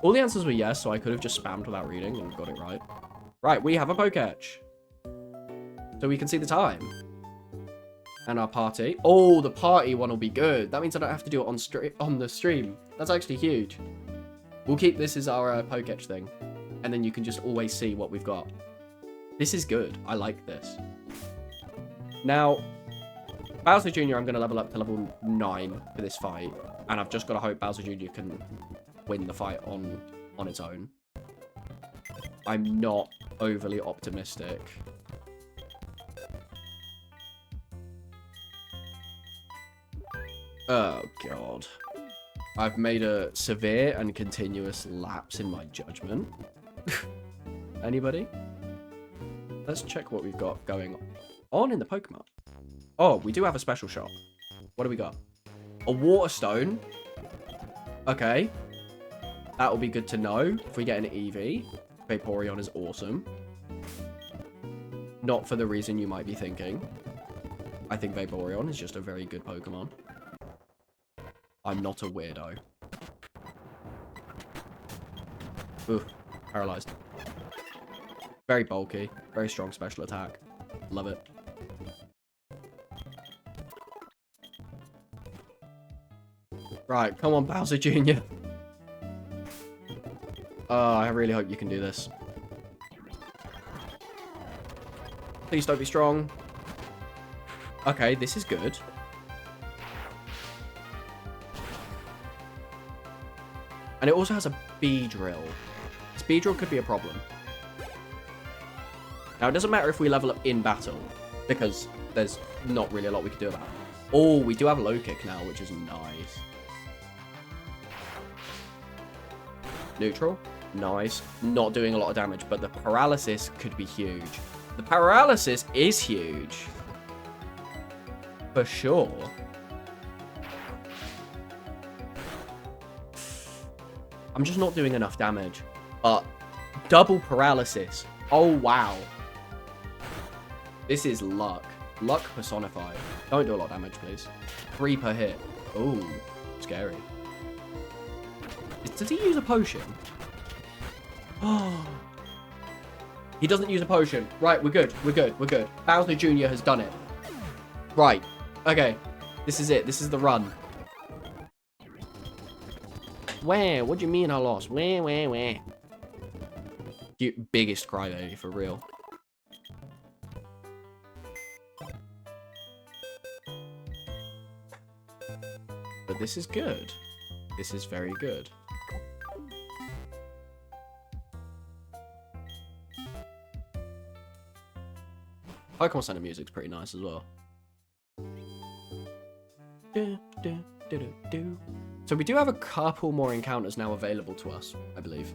All the answers were yes, so I could have just spammed without reading and got it right. Right, we have a Poketch. So we can see the time. And our party. Oh, the party one will be good. That means I don't have to do it on the stream. That's actually huge. We'll keep this as our Poketch thing. And then you can just always see what we've got. This is good. I like this. Now, Bowser Jr. I'm going to level up to level 9 for this fight. And I've just got to hope Bowser Jr. can win the fight on its own. I'm not overly optimistic. Oh, God. I've made a severe and continuous lapse in my judgment. Anybody? Let's check what we've got going on in the Pokemon. Oh, we do have a special shop. What do we got? A water stone. Okay. That will be good to know if we get an EV. Vaporeon is awesome. Not for the reason you might be thinking. I think Vaporeon is just a very good Pokemon. I'm not a weirdo. Ooh, paralyzed. Very bulky. Very strong special attack. Love it. Right, come on, Bowser Jr. I really hope you can do this. Please don't be strong. Okay, this is good. And it also has a Beedrill. This Beedrill could be a problem. Now, it doesn't matter if we level up in battle, because there's not really a lot we can do about it. Oh, we do have low kick now, which is nice. Neutral. Nice. Not doing a lot of damage, but the paralysis could be huge. The paralysis is huge. For sure. I'm just not doing enough damage. But double paralysis. Oh, wow. This is luck. Luck personified. Don't do a lot of damage, please. 3 per hit. Oh, scary. Does he use a potion? Oh. He doesn't use a potion. Right, we're good. We're good. We're good. Bowser Jr. has done it. Right. Okay. This is it. This is the run. Where? What do you mean I lost? Where? Biggest crybaby, for real. But this is good. This is very good. Pokemon Center music's pretty nice as well. So we do have a couple more encounters now available to us, I believe.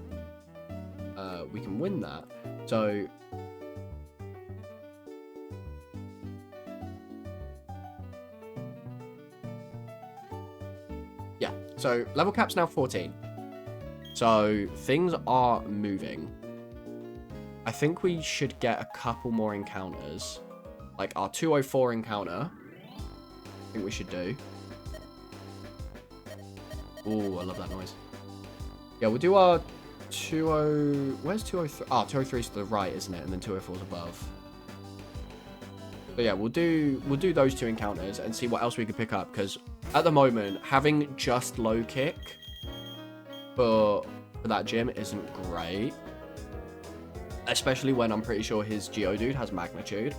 We can win that. So... yeah, so level cap's now 14. So things are moving. I think we should get a couple more encounters. Like our 204 encounter. I think we should do. Ooh, I love that noise. Yeah, we'll do our 20... where's 203? Oh, 203 is to the right, isn't it? And then 204 is above. But yeah, we'll do those 2 encounters and see what else we can pick up. Because at the moment, having just low kick for that gym isn't great. Especially when I'm pretty sure his Geodude has magnitude.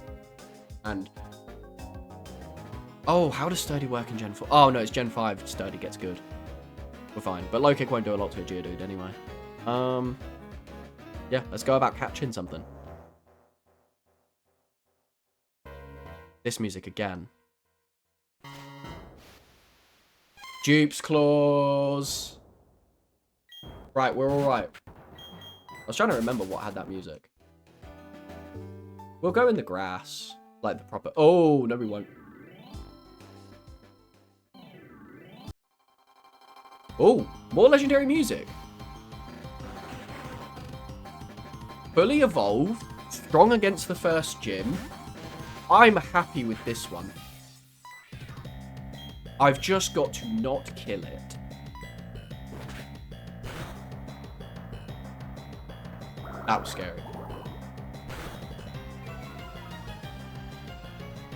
And... oh, how does Sturdy work in Gen 4? Oh, no, it's Gen 5. Sturdy gets good. We're fine. But low kick won't do a lot to a Geodude anyway. Yeah, let's go about catching something. This music again. Dupes claws. Right, we're alright. I was trying to remember what had that music. We'll go in the grass. Like the proper... oh, no we won't. Oh, more legendary music. Fully evolved. Strong against the first gym. I'm happy with this one. I've just got to not kill it. That was scary.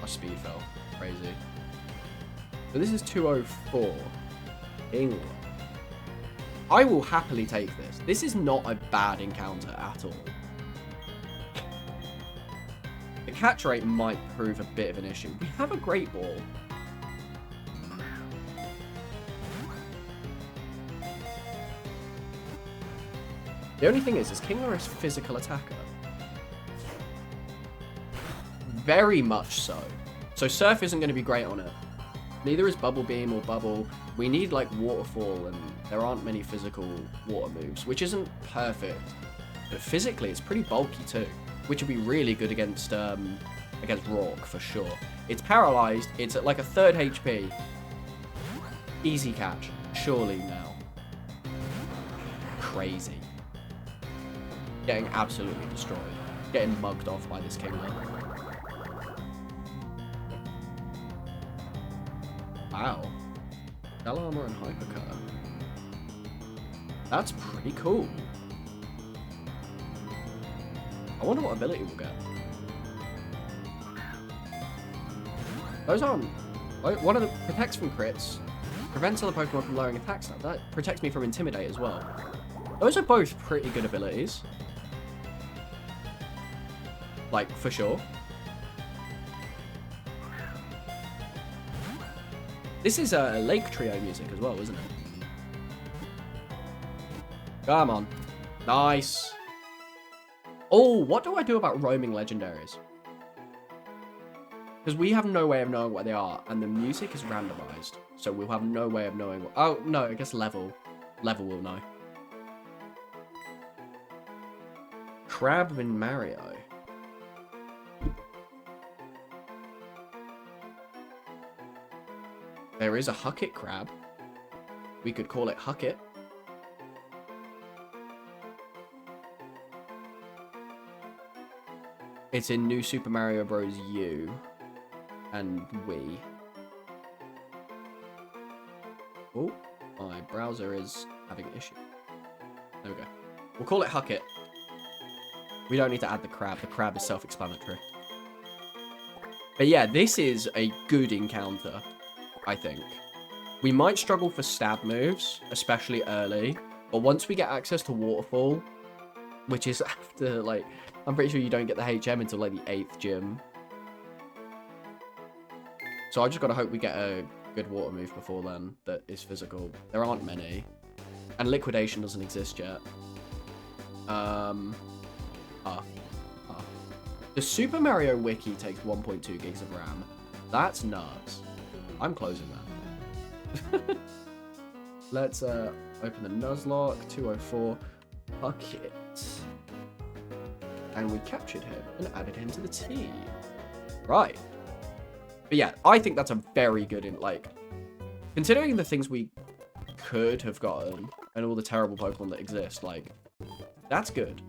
My speed fell. Crazy. So this is 204. England. I will happily take this. This is not a bad encounter at all. The catch rate might prove a bit of an issue. We have a Great Ball. The only thing is Kingler is physical attacker. Very much so. So Surf isn't going to be great on it. Neither is Bubble Beam or Bubble. We need, like, Waterfall, and there aren't many physical water moves, which isn't perfect. But physically, it's pretty bulky, too, which would be really good against Rourke, for sure. It's paralyzed. It's at, like, a 3rd HP. Easy catch. Surely now. Crazy. Getting absolutely destroyed. Getting mugged off by this Kingler. Wow. Shell Armor and Hypercut. That's pretty cool. I wonder what ability we'll get. Those aren't... One of the protects from crits. Prevents other Pokemon from lowering attack stats. That protects me from Intimidate as well. Those are both pretty good abilities. Like, for sure. This is a Lake Trio music as well, isn't it? Come on. Nice. Oh, what do I do about roaming legendaries? Because we have no way of knowing what they are, and the music is randomized. So we'll have no way of knowing what... Oh, no, I guess Level. Level will know. Crab in Mario. There is a Huckit Crab. We could call it Huckit. It's in New Super Mario Bros. U and Wii. Oh, my browser is having an issue. There we go. We'll call it Huckit. We don't need to add the crab. The crab is self-explanatory. But yeah, this is a good encounter, I think. We might struggle for stab moves, especially early. But once we get access to Waterfall, which is after, like... I'm pretty sure you don't get the HM until, like, the 8th gym. So I just gotta hope we get a good water move before then that is physical. There aren't many. And Liquidation doesn't exist yet. The Super Mario Wiki takes 1.2 gigs of RAM. That's nuts. I'm closing that. Let's open the Nuzlocke. 204. Bucket. And we captured him and added him to the team. Right. But yeah, I think that's a very good, considering the things we could have gotten and all the terrible Pokemon that exist, that's good.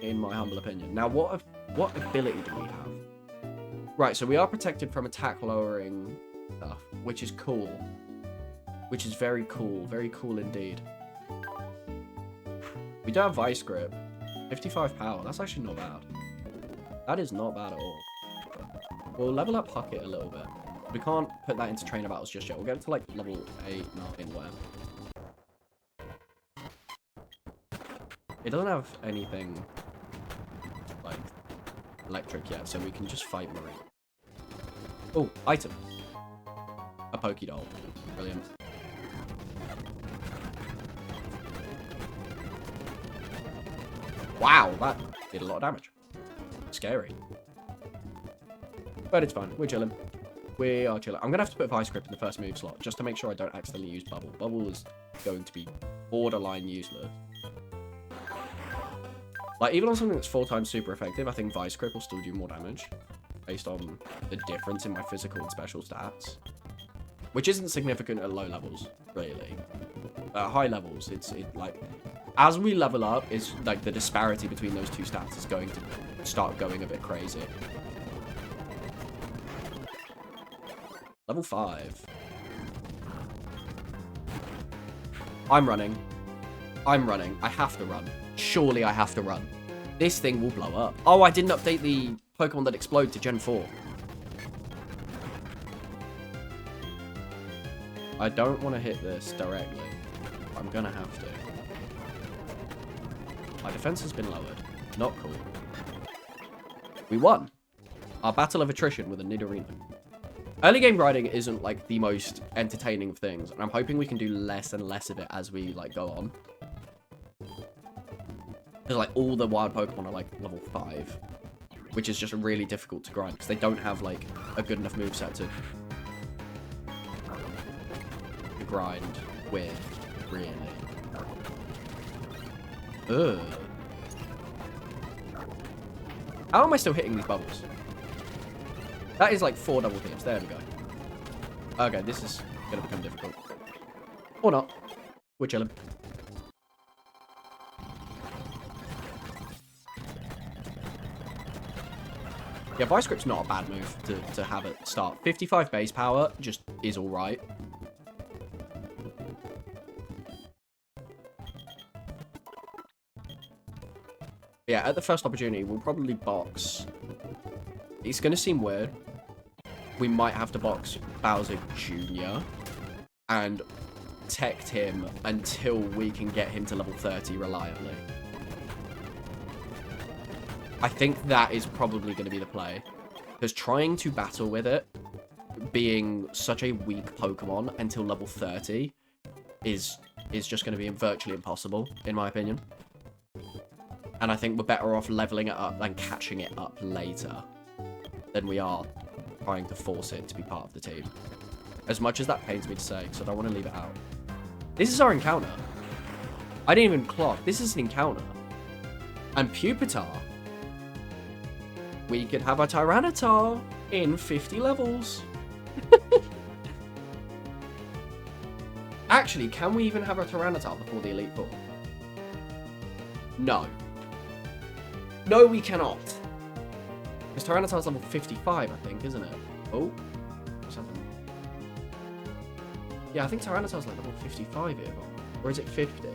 In my humble opinion. Now, what ability do we have? Right, so we are protected from attack lowering stuff, which is cool. Which is very cool. Very cool indeed. We do have Vice Grip. 55 power. That's actually not bad. That is not bad at all. We'll level up Huckit a little bit. We can't put that into trainer battles just yet. We'll get to level 8, 9, whatever. It doesn't have anything electric yet, so we can just fight Marie. Oh, item. A Pokédoll. Brilliant. Wow, that did a lot of damage. Scary. But it's fine. We're chilling. We are chilling. I'm going to have to put Vice Grip in the first move slot, just to make sure I don't accidentally use Bubble. Bubble is going to be borderline useless. Even on something that's 4 times super effective, I think Vice Grip will still do more damage. Based on the difference in my physical and special stats. Which isn't significant at low levels, really. At high levels, as we level up, it's the disparity between those two stats is going to start going a bit crazy. Level 5. I'm running. I have to run. Surely I have to run. This thing will blow up. Oh, I didn't update the Pokemon that explode to Gen 4. I don't want to hit this directly. I'm gonna have to. My defense has been lowered. Not cool. We won. Our battle of attrition with a Nidorino. Early game grinding isn't the most entertaining of things, and I'm hoping we can do less and less of it as we go on. Because all the wild Pokemon are level 5, which is just really difficult to grind because they don't have a good enough moveset to grind with, really. Ugh. How am I still hitting these bubbles? That is like 4 double teams. There we go. Okay, this is going to become difficult. Or not. We're chilling. Yeah, Vice Grip's not a bad move to have it start. 55 base power just is alright. Yeah, at the first opportunity, we'll probably box. It's going to seem weird. We might have to box Bowser Jr. and protect him until we can get him to level 30 reliably. I think that is probably going to be the play. Because trying to battle with it, being such a weak Pokemon until level 30, is just going to be virtually impossible, in my opinion. And I think we're better off leveling it up and catching it up later than we are trying to force it to be part of the team. As much as that pains me to say, because I don't want to leave it out. This is our encounter. I didn't even clock. This is an encounter. And Pupitar. We could have a Tyranitar in 50 levels. Actually, can we even have a Tyranitar before the Elite Four? No. No, we cannot. Because Tyranitar's level 55, I think, isn't it? Oh. What's happening? Yeah, I think Tyranitar's like level 55 here. Or is it 50?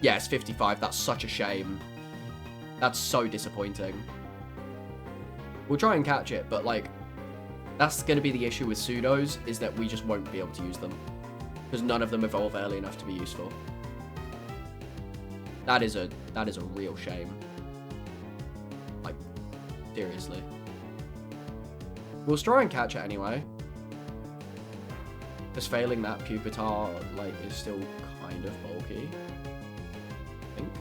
Yeah, it's 55. That's such a shame. That's so disappointing. We'll try and catch it, but, like, that's going to be the issue with Pseudos, is that we just won't be able to use them. Because none of them evolve early enough to be useful. That is a real shame. Like, seriously. We'll try and catch it anyway. Just failing that, Pupitar, like, is still kind of bulky. I think.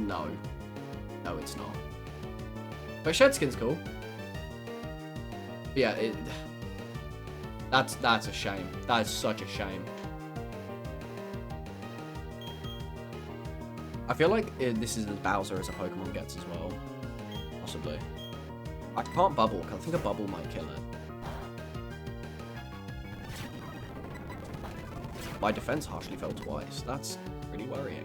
No. No, it's not. But Shed Skin's cool. But yeah, that's a shame. That is such a shame. I feel like this is as Bowser as a Pokemon gets as well. Possibly. I can't bubble, because I think a bubble might kill it. My defense harshly fell twice. That's pretty worrying.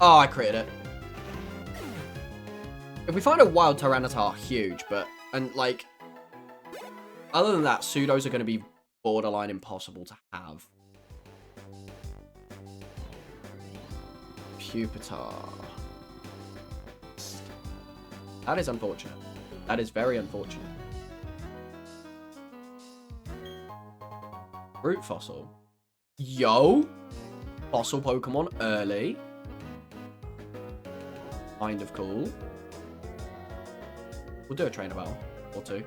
Oh, I critted it. If we find a wild Tyranitar, huge, but, and like, other than that, Pseudos are going to be borderline impossible to have. Pupitar. That is unfortunate. That is very unfortunate. Root Fossil. Yo! Fossil Pokemon early. Kind of cool. We'll do a trainer battle. Or two.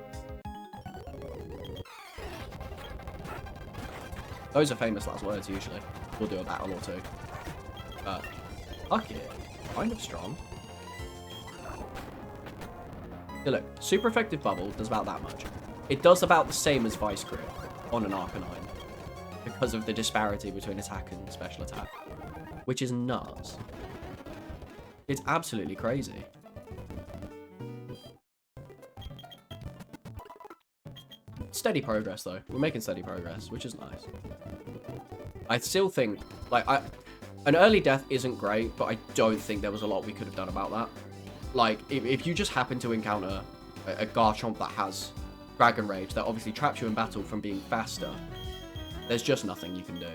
Those are famous last words, usually. We'll do a battle or two. Fuck it. Kind of strong. Yeah, look. Super effective bubble does about that much. It does about the same as Vice Grip on an Arcanine. Because of the disparity between attack and special attack. Which is nuts. It's absolutely crazy. Steady progress, though. We're making steady progress, which is nice. I still think, like, an early death isn't great, but I don't think there was a lot we could have done about that. Like, if you just happen to encounter a Garchomp that has Dragon Rage, that obviously traps you in battle from being faster, there's just nothing you can do.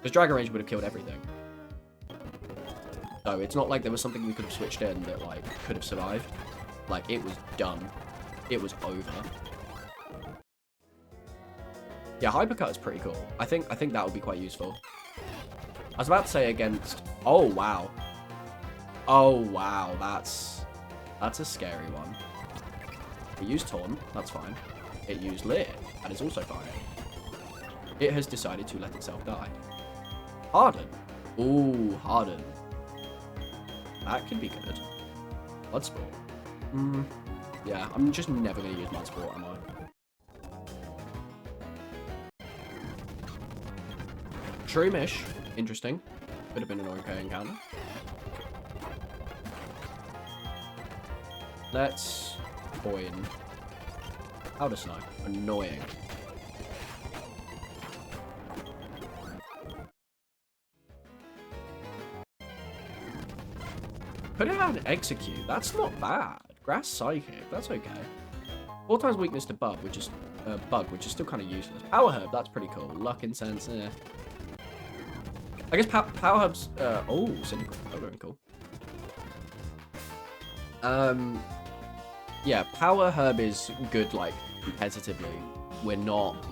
Because Dragon Rage would have killed everything. So it's not like there was something we could have switched in that, like, could have survived. Like, it was done. It was over. Yeah, Hypercut is pretty cool. I think that would be quite useful. I was about to say against... Oh, wow. Oh, wow. That's a scary one. It used Taunt. That's fine. It used Leer. That is also fine. It has decided to let itself die. Harden. Ooh, Harden. That could be good. Bloodsport. Yeah, I'm just never going to use Mud Sport, am I? Shroomish. Interesting. Could have been an okay encounter. Let's coin. Powder Snow. Annoying. Could have had Execute. That's not bad. Grass Psychic. That's okay. 4 times weakness to Bug, which is still kind of useless. Power Herb. That's pretty cool. Luck Incense. Eh. I guess Power Herb's. Oh, Cynical. That would have been cool. Yeah, Power Herb is good, like, competitively. We're not...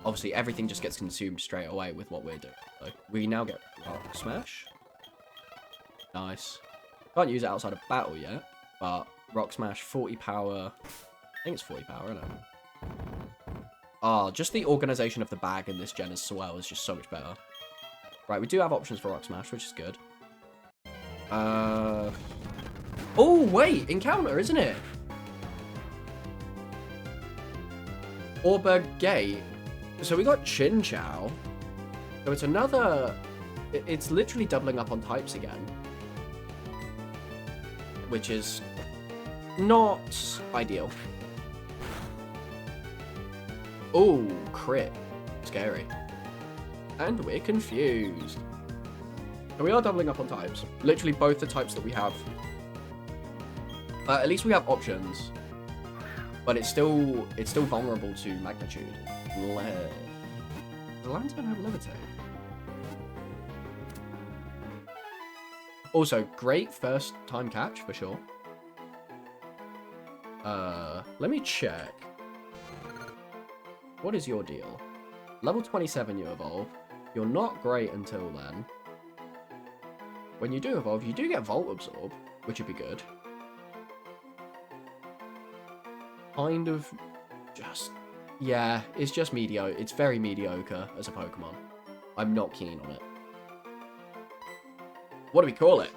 Obviously, everything just gets consumed straight away with what we're doing. So we now get Rock Smash. Nice. Can't use it outside of battle yet, but Rock Smash, 40 power. I think it's 40 power, isn't it? Ah, just the organization of the bag in this gen as well is just so much better. Right, we do have options for Rock Smash, which is good. Oh, wait! Encounter, isn't it? Orberg Gate. So we got Chinchou. So it's another... It's literally doubling up on types again. Which is not ideal. Oh, crit. Scary. And we're confused. So we are doubling up on types. Literally both the types that we have. At least we have options. But it's still vulnerable to magnitude. The Lantern have Levitate. Also, great first time catch for sure. Let me check. What is your deal? Level 27 you evolve. You're not great until then. When you do evolve, you do get Volt Absorb, which would be good. Kind of just... Yeah, it's just mediocre. It's very mediocre as a Pokemon. I'm not keen on it. What do we call it?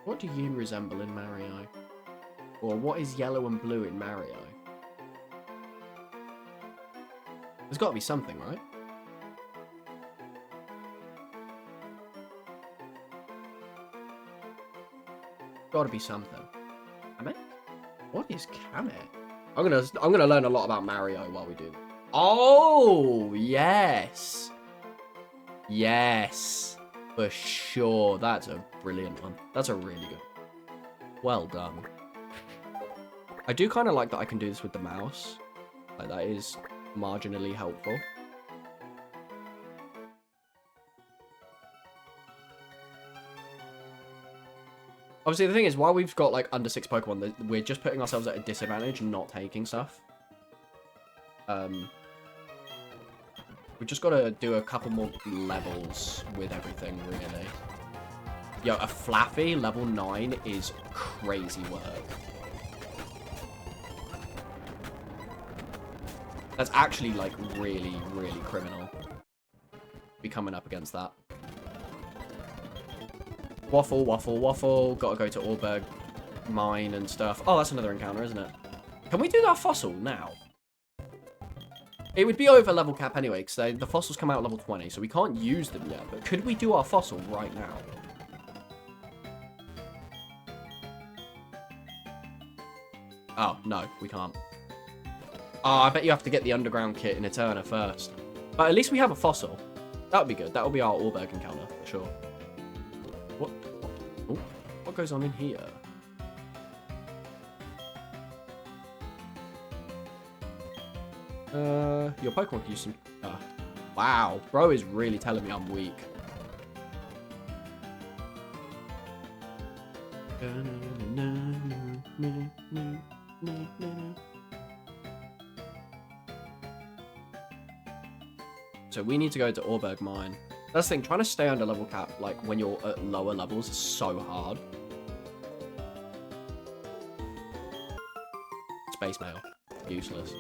What do you resemble in Mario? Or what is yellow and blue in Mario? There's got to be something, right? Got to be something. Kamek? What is Kamek? I'm gonna learn a lot about Mario while we do. Oh yes, yes, for sure. That's a brilliant one. That's a really good. Well done. I do kind of like that I can do this with the mouse. Like that is marginally helpful. Obviously, the thing is, while we've got, like, under 6 Pokemon, we're just putting ourselves at a disadvantage and not taking stuff. We've just got to do a couple more levels with everything, really. Yo, a Flaffy, level 9, is crazy work. That's actually, like, really, really criminal. Be coming up against that. Waffle, waffle, waffle. Gotta go to Orberg Mine and stuff. Oh, that's another encounter, isn't it? Can we do that fossil now? It would be over level cap anyway, because the fossils come out at level 20, so we can't use them yet. But could we do our fossil right now? Oh, no, we can't. Oh, I bet you have to get the underground kit in Eterna first. But at least we have a fossil. That would be good. That will be our Orberg encounter, for sure. What goes on in here? Your Pokemon can use some... wow, bro is really telling me I'm weak. So we need to go to Orberg Mine. That's the thing, trying to stay under level cap, like, when you're at lower levels is so hard. Space Mail. useless.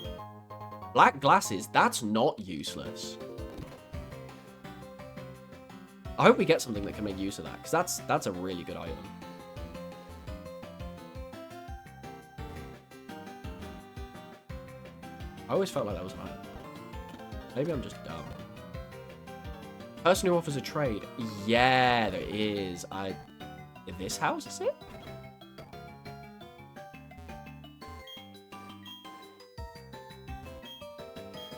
Black glasses, that's not useless. I hope we get something that can make use of that, because that's a really good item. I always felt like that was mine. Maybe I'm just dumb. Person who offers a trade. Yeah, there is. In this house, is it?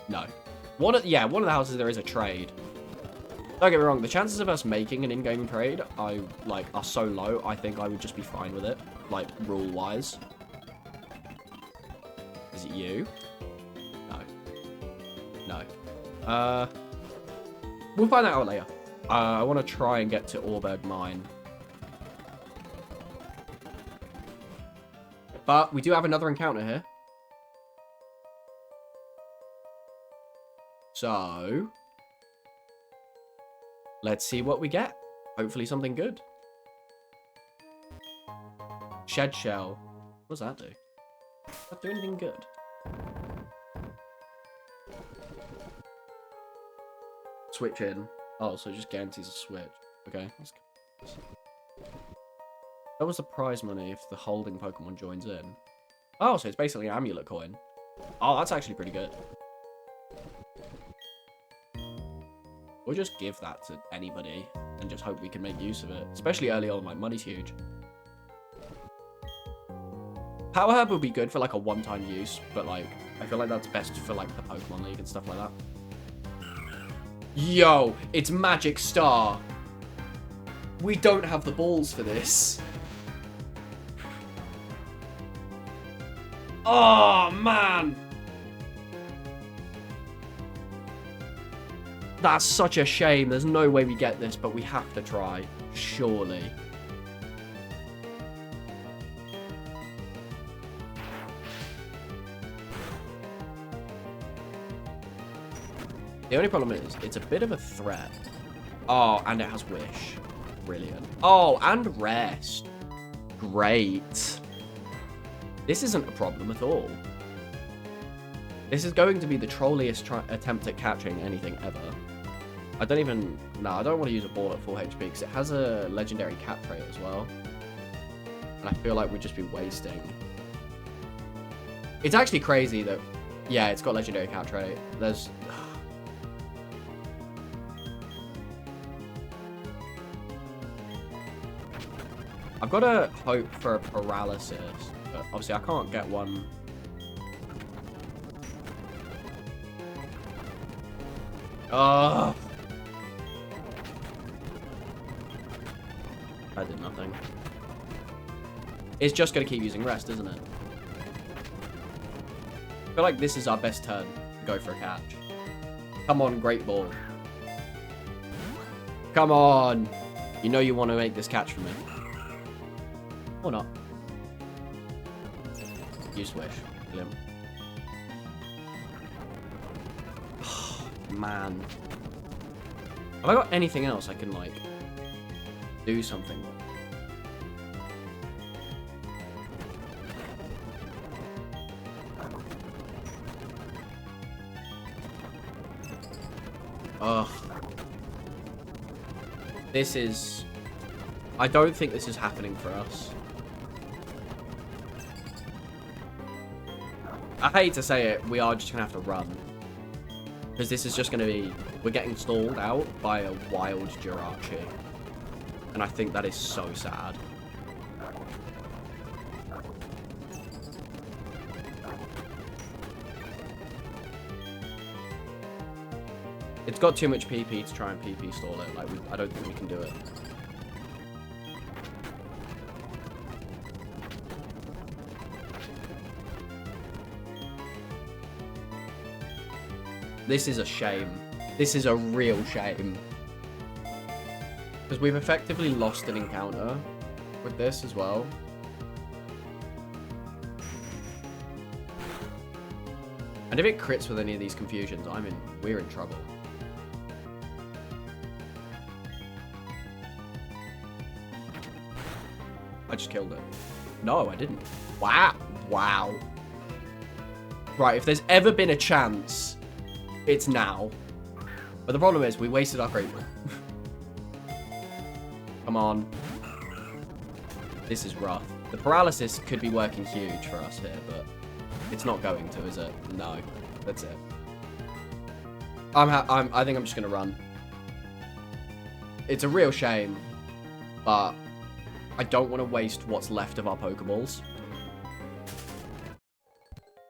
No. One of the houses there is a trade. Don't get me wrong, the chances of us making an in-game trade are so low, I think I would just be fine with it. Like, rule-wise. Is it you? No. No. We'll find that out later. I want to try and get to Auberg Mine. But we do have another encounter here. So, let's see what we get. Hopefully something good. Shed shell. What does that do? Does that do anything good? Switch in. Oh, so it just guarantees a switch. Okay. That's good. That was the prize money if the holding Pokemon joins in. Oh, so it's basically an amulet coin. Oh, that's actually pretty good. We'll just give that to anybody and just hope we can make use of it. Especially early on, like, money's huge. Power Herb would be good for, like, a one-time use, but, like, I feel like that's best for, like, the Pokemon League and stuff like that. Yo, it's Magic Star. We don't have the balls for this. Oh, man. That's such a shame. There's no way we get this, but we have to try. Surely. The only problem is, it's a bit of a threat. Oh, and it has Wish. Brilliant. Oh, and Rest. Great. This isn't a problem at all. This is going to be the trolliest attempt at catching anything ever. I don't even... No, I don't want to use a ball at full HP because it has a legendary cat trait as well. And I feel like we'd just be wasting. It's actually crazy that... Yeah, it's got legendary cat trait. There's... I've got to hope for a paralysis, but obviously I can't get one. Oh, I did nothing. It's just going to keep using Rest, isn't it? I feel like this is our best turn to go for a catch. Come on, Great Ball. Come on. You know you want to make this catch for me. Or not. Use Wish. Brilliant. Oh, man. Have I got anything else I can, like, do something with? Ugh. This is... I don't think this is happening for us. I hate to say it, we are just going to have to run. Because this is just going to be... We're getting stalled out by a wild Jirachi. And I think that is so sad. It's got too much PP to try and PP stall it. Like, I don't think we can do it. This is a shame. This is a real shame. Because we've effectively lost an encounter with this as well. And if it crits with any of these confusions, we're in trouble. I just killed it. No, I didn't. Wow. Wow. Right, if there's ever been a chance, it's now. But the problem is, we wasted our Great Ball. Come on. This is rough. The paralysis could be working huge for us here, but it's not going to, is it? No. That's it. I think I'm just going to run. It's a real shame, but I don't want to waste what's left of our Pokeballs.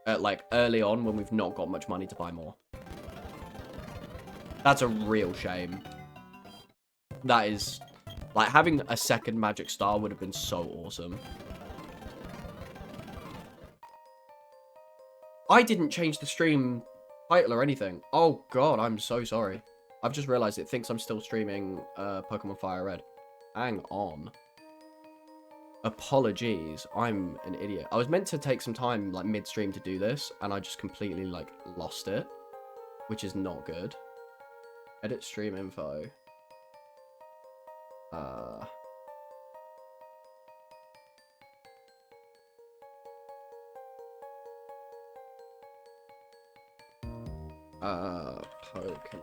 Like, early on when we've not got much money to buy more. That's a real shame. That is... Like, having a second Magic Star would have been so awesome. I didn't change the stream title or anything. Oh, God, I'm so sorry. I've just realized it thinks I'm still streaming Pokemon Fire Red. Hang on. Apologies. I'm an idiot. I was meant to take some time, like, mid-stream to do this, and I just completely, like, lost it. Which is not good. Edit stream info. Pokemon.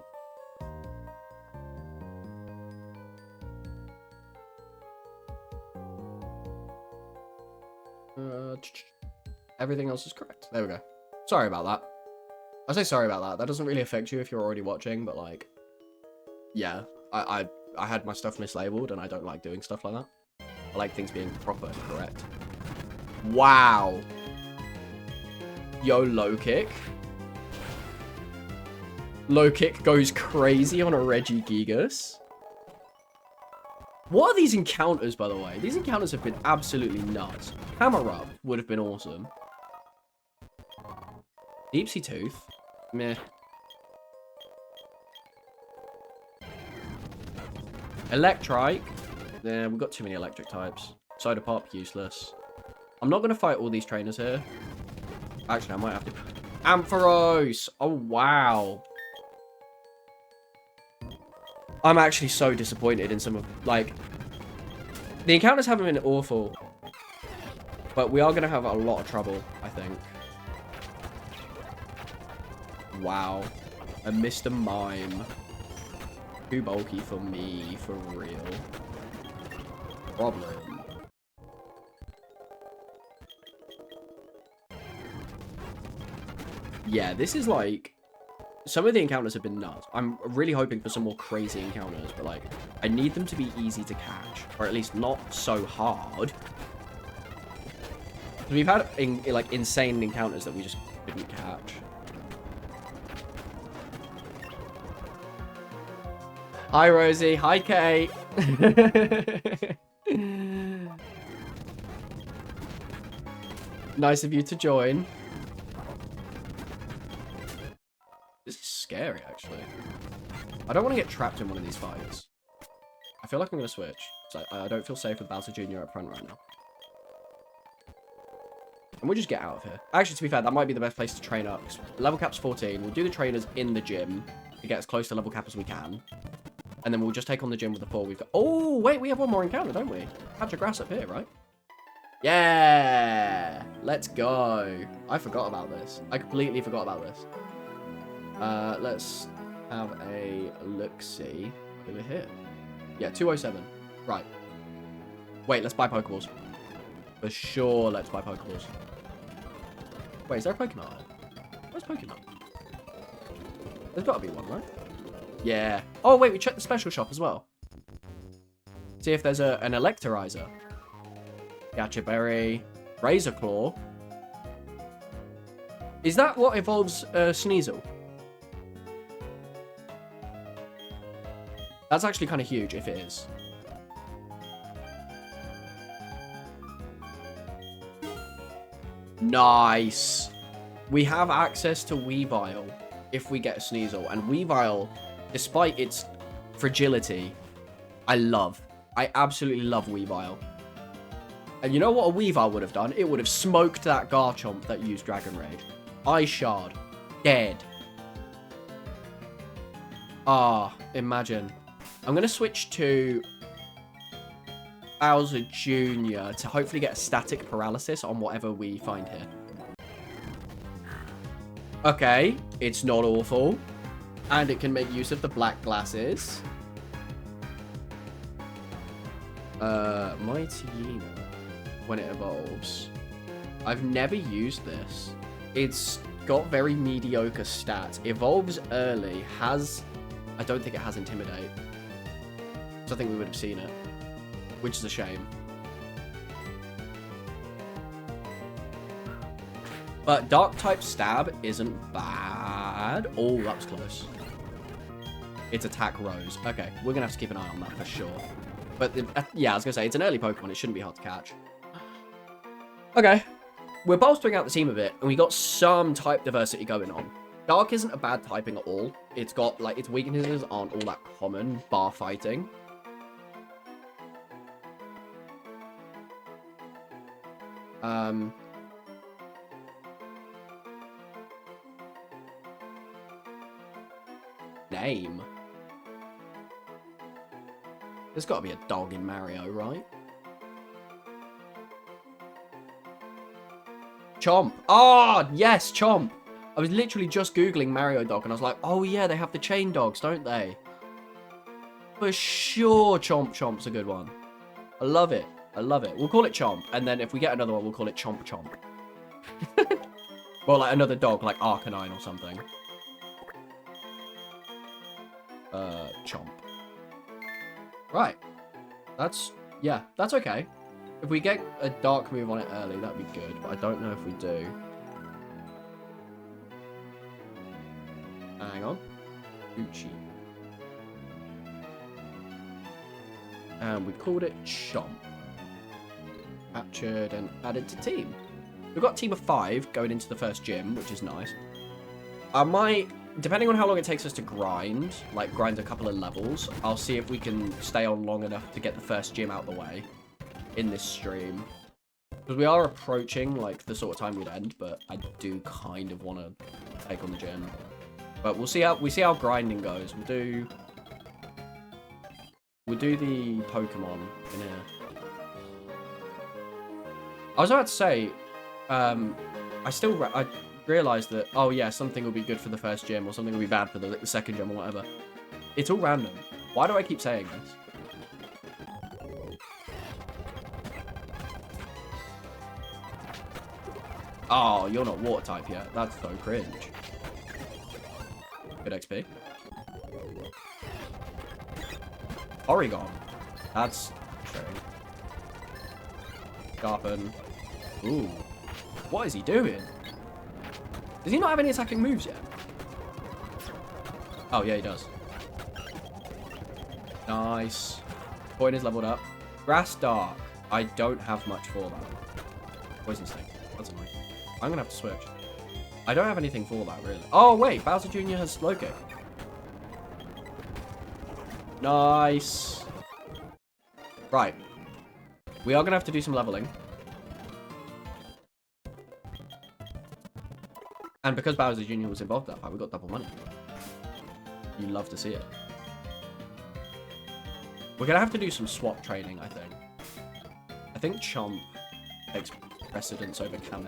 Everything else is correct. There we go. Sorry about that. I say sorry about that. That doesn't really affect you if you're already watching, but like, yeah, I had my stuff mislabeled, and I don't like doing stuff like that. I like things being proper and correct. Wow. Yo, low kick. Low kick goes crazy on a Regigigas. What are these encounters, by the way? These encounters have been absolutely nuts. Hammer Up would have been awesome. Deep-Sea Tooth. Meh. Electrike. Yeah, we've got too many electric types. Soda Pop, useless. I'm not going to fight all these trainers here. Actually, I might have to. Ampharos! Oh, wow. I'm actually so disappointed in some of, like, the encounters haven't been awful, but we are going to have a lot of trouble, I think. Wow. A Mr. Mime. Too bulky for me, for real. Problem. Yeah, this is like... Some of the encounters have been nuts. I'm really hoping for some more crazy encounters, but like, I need them to be easy to catch, or at least not so hard. We've had like insane encounters that we just didn't catch. Hi Rosie, hi Kate. Nice of you to join. This is scary, actually. I don't want to get trapped in one of these fights. I feel like I'm going to switch. So I don't feel safe with Bowser Jr. up front right now. And we'll just get out of here. Actually, to be fair, that might be the best place to train up. Level cap's 14. We'll do the trainers in the gym to get as close to level cap as we can. And then we'll just take on the gym with the 4 we've got. Oh, wait, we have one more encounter, don't we? Patch of grass up here, right? Yeah! Let's go. I forgot about this. I completely forgot about this. Let's have a look-see over here. Yeah, 207. Right. Wait, let's buy Pokeballs. For sure, let's buy Pokeballs. Wait, is there a Pokemon? Where's Pokemon? There's got to be one, right? Yeah. Oh, wait, we checked the special shop as well. See if there's an Electorizer. Gacha Berry. Razor Claw. Is that what evolves Sneasel? That's actually kind of huge if it is. Nice. We have access to Weavile if we get a Sneasel. And Weavile, despite its fragility, I absolutely love Weavile. And you know what a Weavile would have done? It would have smoked that Garchomp that used Dragon Rage. Ice Shard. Dead. Ah, imagine. I'm going to switch to Bowser Jr. to hopefully get a static paralysis on whatever we find here. Okay, it's not awful. And it can make use of the black glasses. Mighty Yima, when it evolves. I've never used this. It's got very mediocre stats. Evolves early, has... I don't think it has Intimidate. So I think we would have seen it. Which is a shame. But Dark-type Stab isn't bad. Oh, that was close. It's Attack Rose. Okay, we're going to have to keep an eye on that for sure. But, yeah, I was going to say, it's an early Pokemon. It shouldn't be hard to catch. Okay. We're bolstering out the team a bit, and we got some type diversity going on. Dark isn't a bad typing at all. It's got, like, its weaknesses aren't all that common, bar fighting. Name. There's got to be a dog in Mario, right? Chomp. Oh, yes, Chomp. I was literally just Googling Mario dog, and I was like, oh, yeah, they have the chain dogs, don't they? For sure, Chomp's a good one. I love it. I love it. We'll call it Chomp, and then if we get another one, we'll call it Chomp Chomp. Or like another dog, like Arcanine or something. Chomp. Right. Yeah, that's okay. If we get a dark move on it early, that'd be good, but I don't know if we do. Hang on. Uchi. And we called it Chomp. Captured and added to team. We've got a team of 5 going into the first gym, which is nice. I might, depending on how long it takes us to grind, like grind a couple of levels, I'll see if we can stay on long enough to get the first gym out the way in this stream. Because we are approaching, like, the sort of time we'd end, but I do kind of want to take on the gym. But we'll see how grinding goes. We'll do the Pokemon in here. I was about to say, I realized that, oh yeah, something will be good for the first gym or something will be bad for the second gym or whatever. It's all random. Why do I keep saying this? Oh, you're not water type yet. That's so cringe. Good XP. Oregon. That's true. Sharpen. Ooh. What is he doing? Does he not have any attacking moves yet? Oh, yeah, he does. Nice. Point is leveled up. Grass Dark. I don't have much for that. Poison Sting. That's annoying. I'm going to have to switch. I don't have anything for that, really. Oh, wait. Bowser Jr. has Slow Kick. Nice. Right. We are going to have to do some leveling. And because Bowser Jr. was involved in that fight, we got double money. You love to see it. We're going to have to do some swap training, I think. I think Chomp takes precedence over Kamek.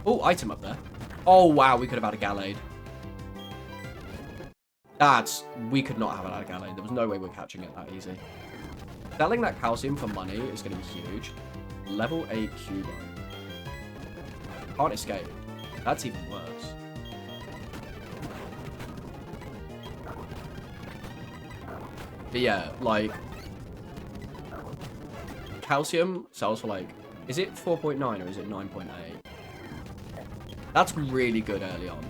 Oh, item up there. Oh, wow, we could have had a Gallade. We could not have had a Gallade. There was no way we're catching it that easy. Selling that calcium for money is going to be huge. Level 8 Cubo. Can't escape. That's even worse. But yeah, like... calcium sells for like... Is it 4.9 or is it 9.8? That's really good early on.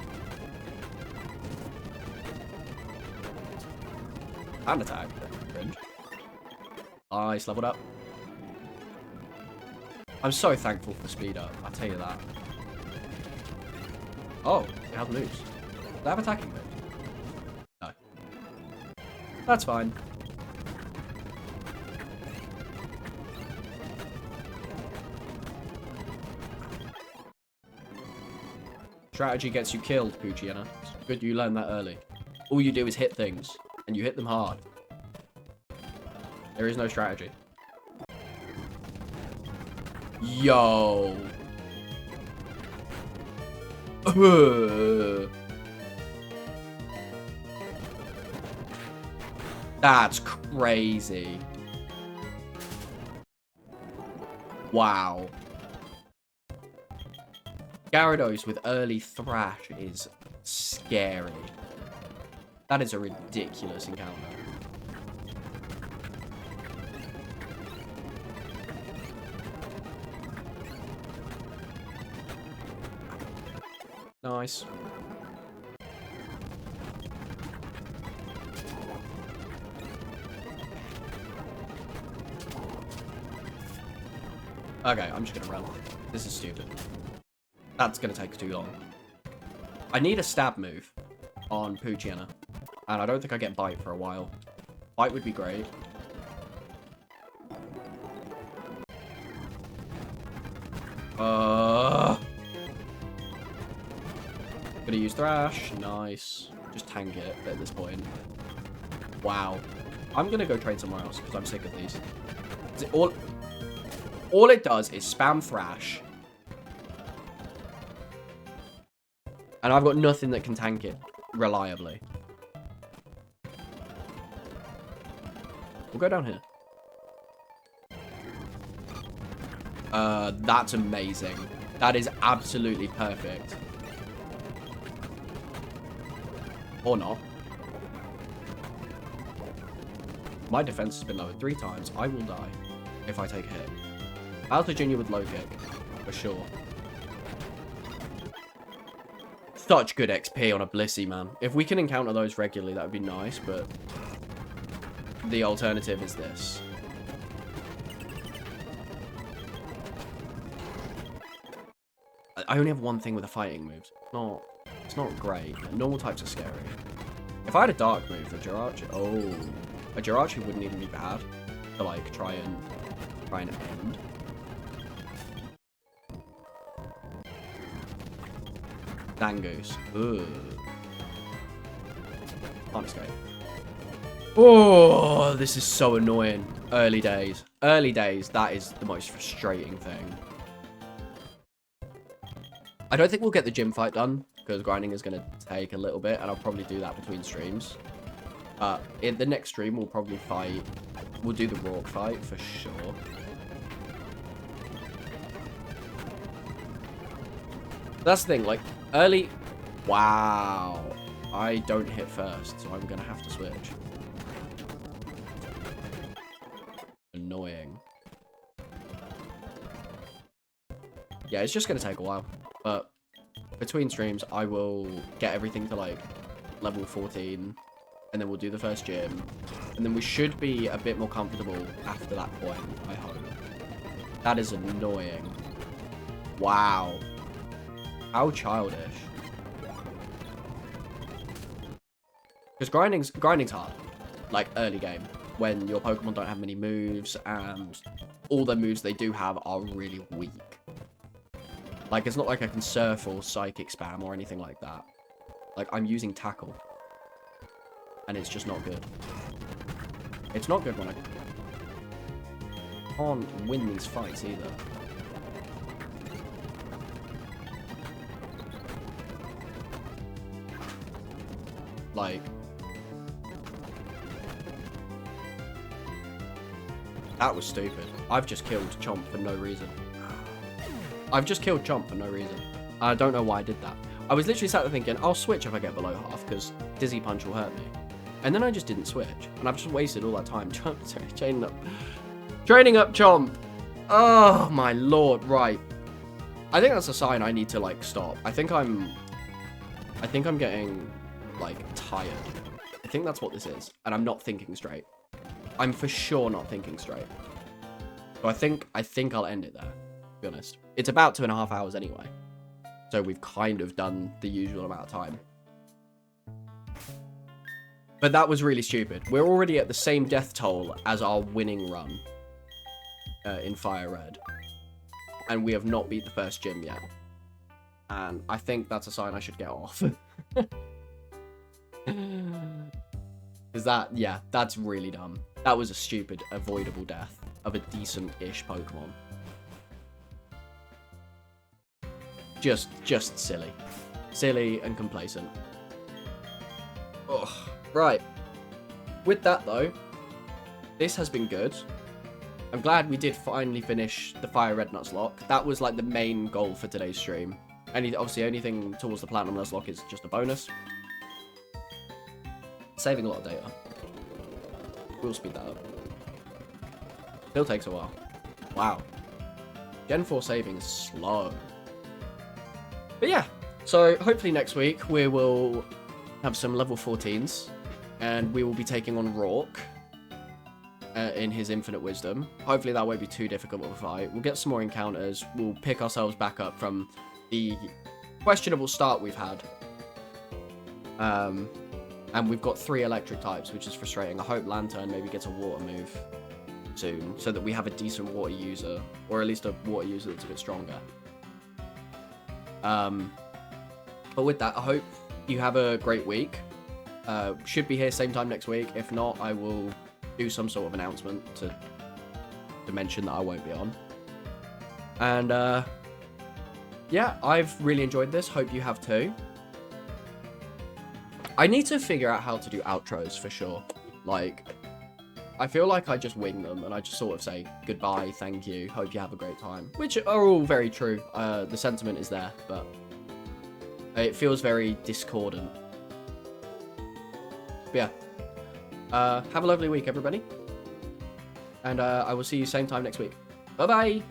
And attack. Cringe. Nice, leveled up. I'm so thankful for speed up, I'll tell you that. Oh, it has moves. Do they have attacking moves? No. That's fine. Strategy gets you killed, Poochyena. It's good you learned that early. All you do is hit things, and you hit them hard. There is no strategy. Yo. That's crazy. Wow. Gyarados with early Thrash is scary. That is a ridiculous encounter. Nice. Okay, I'm just gonna run. This is stupid. That's gonna take too long. I need a stab move on Poochyena. And I don't think I get Bite for a while. Bite would be great. Gonna use Thrash. Nice. Just tank it at this point. Wow. I'm gonna go train somewhere else because I'm sick of these. All it does is spam Thrash. And I've got nothing that can tank it reliably. We'll go down here. That's amazing. That is absolutely perfect. Or not. My defense has been lowered 3 times. I will die if I take a hit. Alta Junior with low kick, for sure. Such good XP on a Blissey, man. If we can encounter those regularly, that would be nice, but the alternative is this. I only have one thing with the fighting moves. It's not great. Normal types are scary. If I had a dark move, a Jirachi... Oh. A Jirachi wouldn't even be bad to, like, try and end. Zangoose. Ugh. Can't escape. Oh, this is so annoying. Early days. Early days, that is the most frustrating thing. I don't think we'll get the gym fight done, because grinding is going to take a little bit, and I'll probably do that between streams. In the next stream, we'll probably fight... We'll do the Rourke fight, for sure. That's the thing, like, early... Wow. I don't hit first, so I'm going to have to switch. Annoying. Yeah, it's just going to take a while. But between streams, I will get everything to, like, level 14. And then we'll do the first gym. And then we should be a bit more comfortable after that point, I hope. That is annoying. Wow. How childish. Because grinding's hard. Like, early game. When your Pokemon don't have many moves, and all the moves they do have are really weak. Like, it's not like I can Surf or Psychic spam or anything like that. Like, I'm using Tackle. And it's just not good. It's not good when I can't win these fights either. Like... That was stupid. I've just killed Chomp for no reason. I've just killed Chomp for no reason. I don't know why I did that. I was literally sat there thinking, I'll switch if I get below half, because Dizzy Punch will hurt me. And then I just didn't switch. And I've just wasted all that time training up Chomp. Oh, my lord. Right. I think that's a sign I need to, like, stop. I think I'm getting, like, tired. I think that's what this is. And I'm not thinking straight. I'm for sure not thinking straight. So I think I'll end it there, to be honest. It's about 2.5 hours anyway. So we've kind of done the usual amount of time. But that was really stupid. We're already at the same death toll as our winning run in Fire Red. And we have not beat the first gym yet. And I think that's a sign I should get off. Is that... Yeah, that's really dumb. That was a stupid, avoidable death of a decent-ish Pokemon. Just silly. silly and complacent. Ugh. Right. With that, though, this has been good. I'm glad we did finally finish the Fire Red Nuzlocke. That was like the main goal for today's stream. Obviously, anything towards the Platinum Nuzlocke is just a bonus. Saving a lot of data. We'll speed that up. Still takes a while. Wow. Gen 4 saving is slow. But yeah, so hopefully next week we will have some level 14s. And we will be taking on Rourke. In his infinite wisdom. Hopefully that won't be too difficult of a fight. We'll get some more encounters. We'll pick ourselves back up from the questionable start we've had. And we've got 3 electric types, which is frustrating. I hope Lantern maybe gets a water move soon, so that we have a decent water user, or at least a water user that's a bit stronger. But with that, I hope you have a great week. Should be here same time next week. If not, I will do some sort of announcement to mention that I won't be on. And yeah, I've really enjoyed this. Hope you have too. I need to figure out how to do outros for sure. Like, I feel like I just wing them and I just sort of say goodbye, thank you, hope you have a great time, which are all very true. The sentiment is there, but it feels very discordant. But yeah. Have a lovely week, everybody. And I will see you same time next week. Bye-bye!